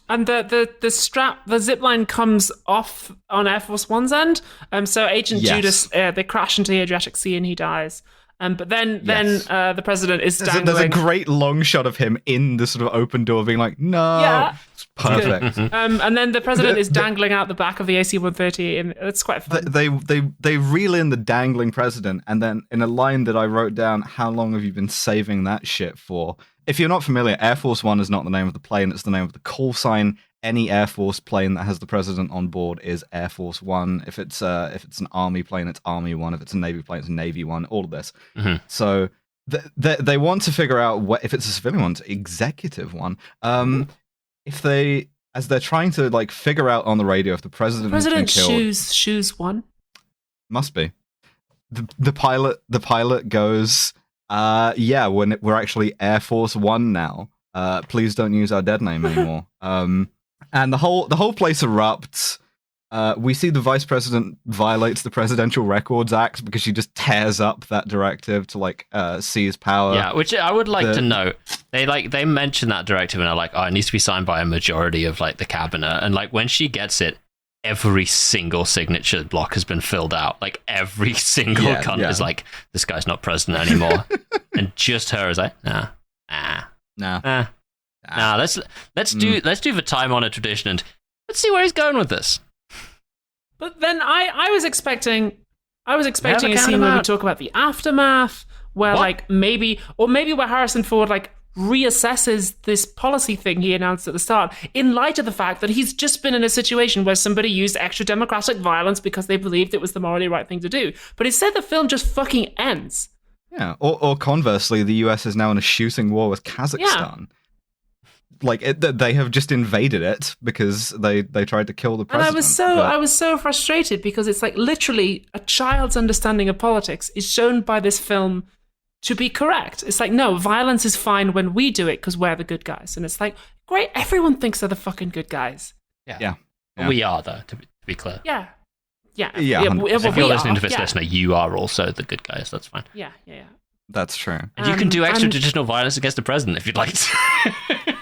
And the zip line comes off on Air Force One's end. So Agent Judas, they crash into the Adriatic Sea and he dies. But then the president is dangling. There's a great long shot of him in the sort of open door being like, no. Yeah. It's perfect. And then the president is dangling out the back of the AC-130 and it's quite fun. They reel in the dangling president, and then in a line that I wrote down, how long have you been saving that shit for? If you're not familiar, Air Force One is not the name of the plane, it's the name of the call sign. Any Air Force plane that has the president on board is Air Force One. If it's an Army plane, it's Army One. If it's a Navy plane, it's Navy One. All of this. So they want to figure out if it's a civilian one, it's Executive One. If they're trying to like figure out on the radio if the president has been killed, choose one. Must be. The pilot goes, we're actually Air Force One now. Please don't use our dead name anymore. And the whole place erupts. We see the vice president violates the Presidential Records Act because she just tears up that directive to like seize power. Yeah, which I would like to note. They mention that directive and are like, it needs to be signed by a majority of like the cabinet. And like when she gets it, every single signature block has been filled out. Like every single cunt is like, this guy's not president anymore. And just her is like, nah. Let's do the time-honored tradition and let's see where he's going with this. But then I was expecting a scene where we talk about the aftermath, where like maybe where Harrison Ford like reassesses this policy thing he announced at the start in light of the fact that he's just been in a situation where somebody used extra democratic violence because they believed it was the morally right thing to do. But instead the film just fucking ends. Yeah, or conversely, the US is now in a shooting war with Kazakhstan. Yeah. Like they have just invaded it because they tried to kill the president. And I was so frustrated because it's like literally a child's understanding of politics is shown by this film to be correct. It's like, no, violence is fine when we do it because we're the good guys. And it's like, great, everyone thinks they're the fucking good guys. Yeah. We are, though, to be clear. Yeah. If you're listening to this listener, you are also the good guys. That's fine. Yeah. That's true. And you can do extrajudicial violence against the president if you'd like to.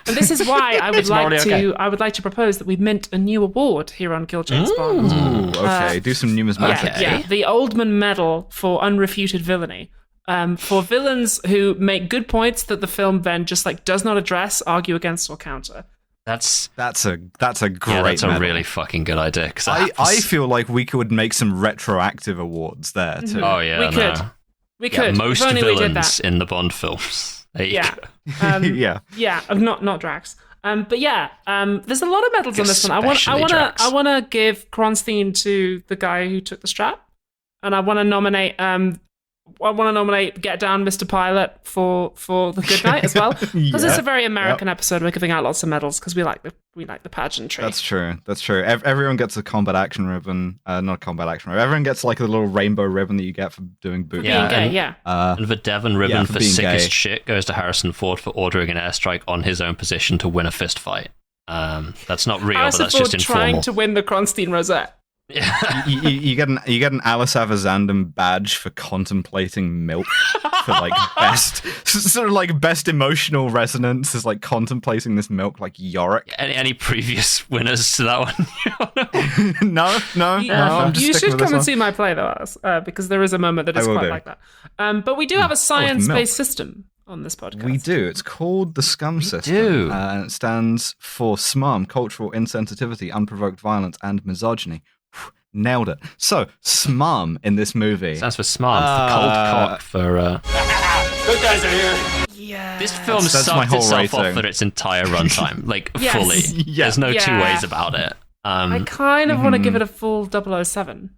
And this is why I would like to propose that we mint a new award here on Kill James Bond. Ooh, okay. Do some numismatics. Yeah, the Oldman Medal for unrefuted villainy. For villains who make good points that the film then just like does not address, argue against, or counter. That's a great. That's a medal. really fucking good idea. I feel like we could make some retroactive awards there too. Oh yeah, we could. Most villains in the Bond films. There you go. Not Drax. But yeah, there's a lot of medals on this one. I want to give Kronstein to the guy who took the strap, and I want to nominate Get Down, Mr. Pilot for the good night as well, because it's a very American episode. We're giving out lots of medals because we like the pageantry. That's true. Everyone gets a combat action ribbon, not a combat action ribbon. Everyone gets like a little rainbow ribbon that you get for doing boot. And the Devon ribbon for sickest shit goes to Harrison Ford for ordering an airstrike on his own position to win a fist fight. That's not real, but that's just informal. Trying to win the Kronstein Rosette. Yeah. you get an Alice Avazandum badge for contemplating milk for like best emotional resonance is like contemplating this milk like Yorick. Any previous winners to that one? No. I'm just you sticking should with this come and one. see my play though, Alice, because there is a moment that is quite like that. But we do have a science-based system on this podcast. We do. It's called the SCUM system. do. And it stands for SMUM, cultural insensitivity, unprovoked violence, and misogyny. Nailed it. So, SMUM in this movie. Stands for smart. The cold cock for... Good guys are here. Yeah. This film That's my sucked whole itself rating. off for its entire runtime. Like, Yes. fully. Yeah. There's no two Yeah. ways about it. I kind of want to give it a full 007.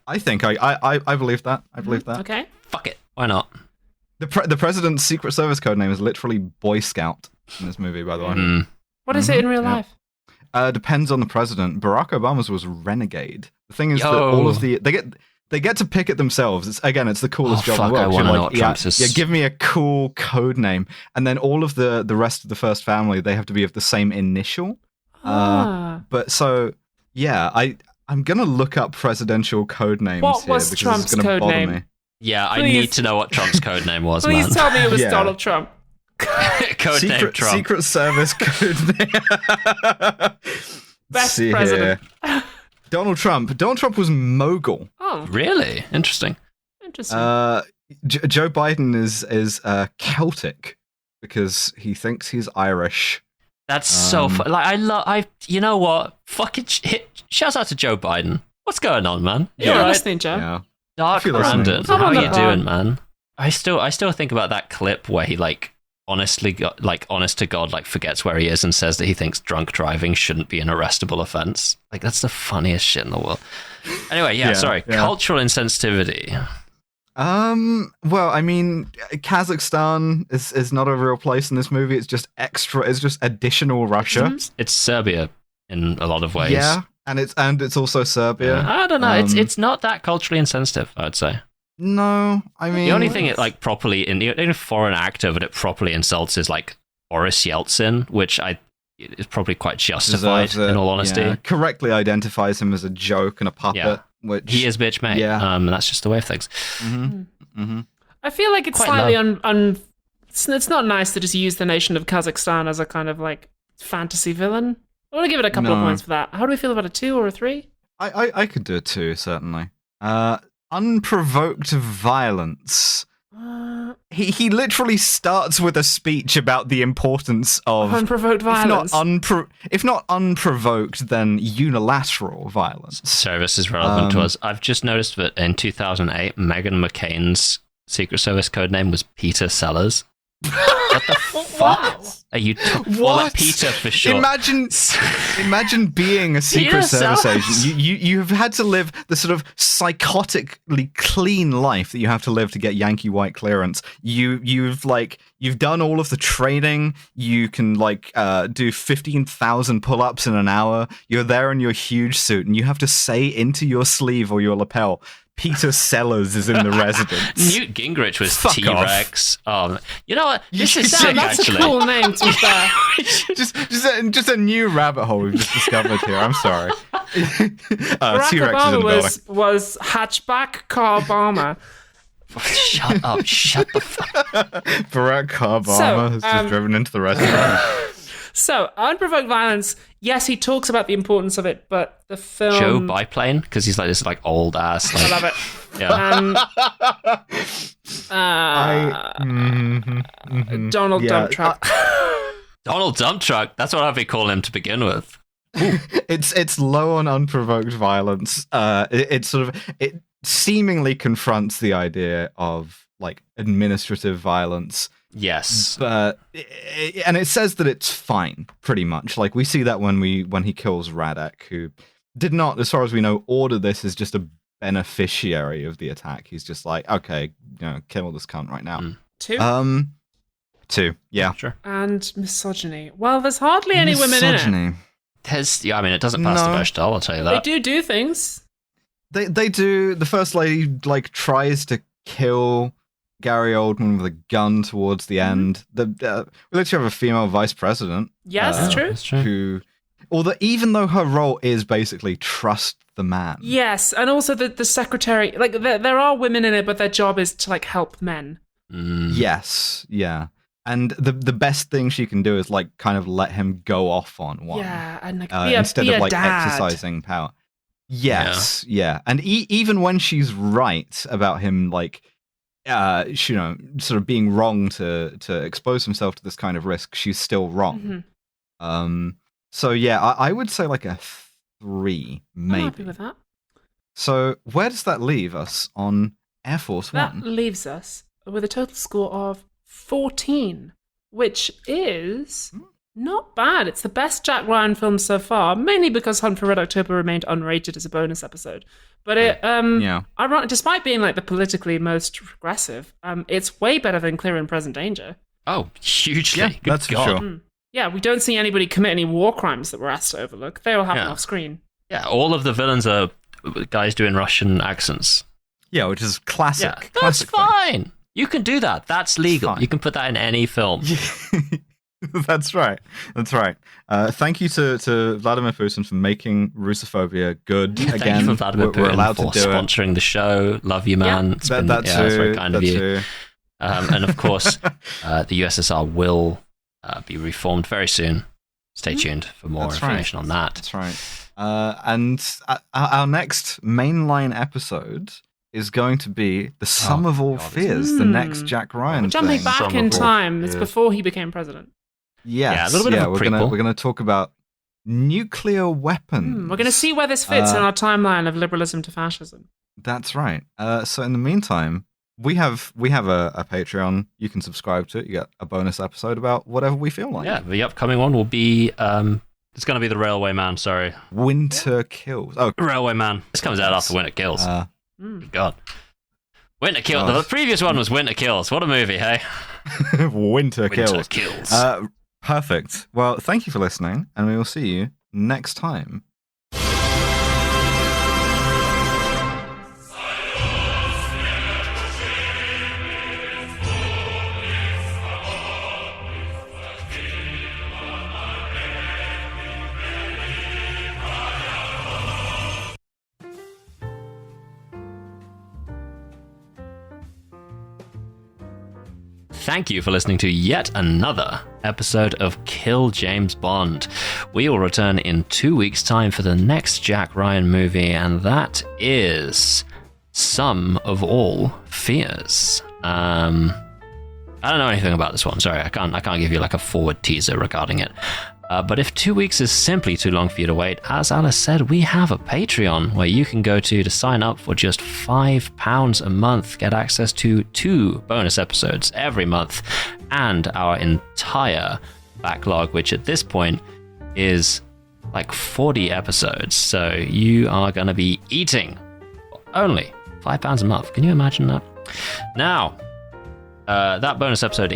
I think I believe that. I believe that. Okay. Fuck it. Why not? The president's Secret Service code name is literally Boy Scout in this movie, by the way. What is it in real Yeah. life? Depends on the president. Barack Obama's was Renegade. The thing is that Yo. all of they get to pick it themselves. It's the coolest job in the fuck, I world. wanna You're know what Trump's is. give me a cool code name, and then all of the rest of the first family, they have to be of the same initial. But so yeah, I'm gonna look up presidential code names. What here was because Trump's it's gonna code bother name? Me. Yeah, I Please. need to know what Trump's code name was, Please man. tell me it was Yeah. Donald Trump. Code name Trump. Secret Service code name. Best See president. here. Donald Trump. Donald Trump was Mogul. Oh, Really? Interesting. interesting. Joe Biden is Celtic because he thinks he's Irish. That's so fun. Like, you know what? Fucking shouts out to Joe Biden. What's going on, man? You're You all right? listening, Joe. Yeah. Dark If you're listening. Brandon. Come How on, are you man. doing, man? I still think about that clip where he honest to God, forgets where he is and says that he thinks drunk driving shouldn't be an arrestable offense. Like, that's the funniest shit in the world. Anyway, Yeah, sorry. yeah. Cultural insensitivity. Well, I mean, Kazakhstan is not a real place in this movie. It's just extra. It's just additional Russia. It's Serbia in a lot of ways. Yeah, and it's also Serbia. I don't know. It's not that culturally insensitive, I would say. No, I mean The only thing it properly in a foreign actor that it properly insults is like Boris Yeltsin, which is probably quite justified deserves it, in all honesty. yeah. Correctly identifies him as a joke and a puppet. Yeah. Which He is bitch mate. Yeah. And that's just the way of things. I feel like it's Quite slightly low. it's not nice to just use the nation of Kazakhstan as a kind of like fantasy villain. I want to give it a couple of No. points for that. How do we feel about a 2 or a 3? I could do it too, certainly. Unprovoked violence. He literally starts with a speech about the importance of Unprovoked violence. if not unprovoked, then unilateral violence. Service is relevant to us. I've just noticed that in 2008, Meghan McCain's Secret Service code name was Peter Sellers. What the fuck are you talking? Well, like Peter for sure. Imagine being a Secret Peter Service Sellers. agent. You've had to live the sort of psychotically clean life that you have to live to get Yankee White clearance. You've done all of the training. You can do 15,000 pull-ups in an hour. You're there in your huge suit, and you have to say into your sleeve or your lapel, Peter Sellers is in the residence. Newt Gingrich was Fuck T-Rex. You know what? This is should sick, That's actually. a cool name, to be fair. just a new rabbit hole we've just discovered here. I'm sorry. Barack T-Rex is in the Obama building. was hatchback car bomber. Shut up. Shut the fuck up. Barack Obama So, has just driven into the restaurant. So, unprovoked violence, yes, he talks about the importance of it, but the film... Joe Biplane, because he's like this old ass. I love it. Yeah. Donald Dump Truck. Donald Dump Truck. That's what I'd be calling him to begin with. It's low on unprovoked violence. It seemingly confronts the idea of administrative violence. Yes. But and it says that it's fine, pretty much. We see that when he kills Radic, who did not, as far as we know, order this, is just a beneficiary of the attack. He's just okay, kill this cunt right now. 2. 2, yeah. Sure. And misogyny. Well, there's hardly any women in it. Misogyny. It doesn't pass the No. vegetable, I'll tell you They that. do things. They do. The first lady tries to kill Gary Oldman with a gun towards the end. We literally have a female vice president. Yes, true. That's true. Who Although, even though her role is basically trust the man. Yes, and also the secretary. Like there are women in it, but their job is to like help men. Yes, yeah. And the best thing she can do is like kind of let him go off on one. Yeah, and like instead be of a like dad. exercising power. Yes, yeah. And even when she's right about him, like, sort of being wrong to expose himself to this kind of risk, she's still wrong. So yeah, I would say like a 3, maybe. I'm happy with that. So where does that leave us on Air Force One? That leaves us with a total score of 14, which is not bad. It's the best Jack Ryan film so far, mainly because Hunt for Red October remained unrated as a bonus episode. But it, despite being like the politically most regressive, it's way better than Clear and Present Danger. Oh, hugely. Yeah, that's for sure. Yeah, we don't see anybody commit any war crimes that we're asked to overlook. They all happen off screen. Yeah, all of the villains are guys doing Russian accents. Yeah, which is classic. Yeah, that's fine. You can do that. That's legal. You can put that in any film. That's right. Thank you to Vladimir Putin for making Russophobia good again. Thank you for Vladimir Putin for sponsoring the show. Love you, man. Yeah, that's very kind of you. And of course, the USSR will be reformed very soon. Stay tuned for more information on that. That's right. And our next mainline episode is going to be The Sum of All Fears, the next Jack Ryan thing. Jumping back in time, it's before he became president. Yes, yeah, a little bit of a prequel. We're gonna talk about nuclear weapons. We're gonna see where this fits in our timeline of liberalism to fascism. That's right. So in the meantime, we have a Patreon. You can subscribe to it. You get a bonus episode about whatever we feel like. Yeah, the upcoming one will be it's going to be the Railway Man. Sorry, Winter Kills. Oh, Railway Man. This comes out after Winter Kills. God, Winter Kills. The previous one was Winter Kills. What a movie, hey? Winter Kills. Kills. Perfect. Well, thank you for listening, and we will see you next time. Thank you for listening to yet another episode of Kill James Bond. We will return in 2 weeks' time for the next Jack Ryan movie, and that is Sum of All Fears. I don't know anything about this one. Sorry, I can't give you like a forward teaser regarding it. But if 2 weeks is simply too long for you to wait, as Alice said, we have a Patreon where you can go to sign up for just £5 a month, get access to 2 bonus episodes every month, and our entire backlog, which at this point is like 40 episodes. So you are going to be eating only £5 a month. Can you imagine that? Now, that bonus episode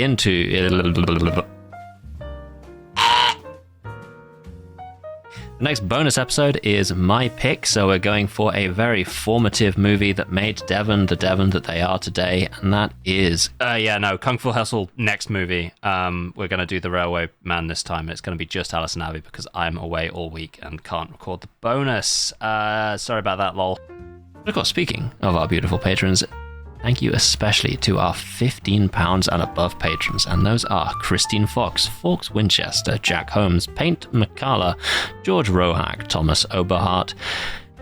The next bonus episode is my pick, so we're going for a very formative movie that made Devon the Devon that they are today, and that is... Kung Fu Hustle, next movie. We're going to do The Railway Man this time, and it's going to be just Alice and Abby because I'm away all week and can't record the bonus. Sorry about that, lol. But of course, speaking of our beautiful patrons... Thank you especially to our £15 and above patrons, and those are Christine Fox, Fawkes Winchester, Jack Holmes, Paint McCullough, George Rohack, Thomas Oberhart,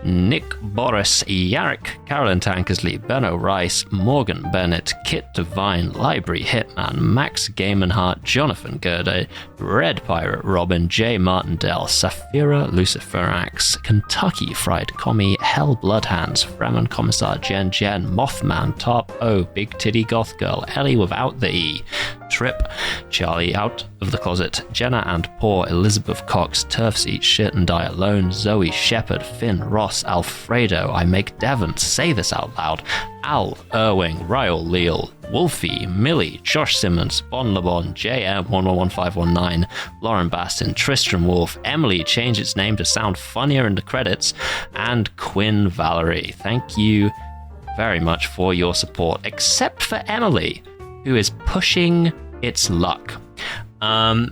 Nick Boris, Yarrick, Carolyn Tankersley, Benno Rice, Morgan Bennett, Kit Devine, Library Hitman, Max Gaimanhart, Jonathan Gerde, Red Pirate Robin, J. Martindale, Safira Luciferax, Kentucky Fried Commie, Hell Bloodhands, Fremen Commissar Jen, Mothman, Top O, Big Titty Goth Girl, Ellie without the E, Trip, Charlie Out of the Closet, Jenna and Poor, Elizabeth Cox, Turfs Eat Shit and Die Alone, Zoe Shepherd, Finn Ross, Alfredo, I Make Devon, Say This Out Loud, Al, Irving, Ryle Leal, Wolfie, Millie, Josh Simmons, Bon LeBon, JM111519, Lauren Baston, Tristram Wolf, Emily, change its name to sound funnier in the credits, and Quinn Valerie. Thank you very much for your support, except for Emily, who is pushing its luck. And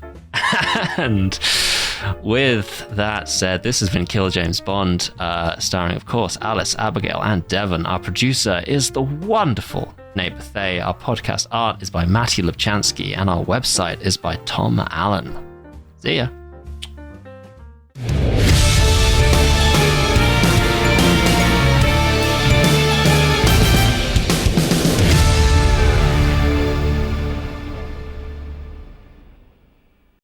With that said, this has been Kill James Bond, starring, of course, Alice, Abigail, and Devon. Our producer is the wonderful Nate Bethay. Our podcast art is by Matty Lubchansky, and our website is by Tom Allen. See ya.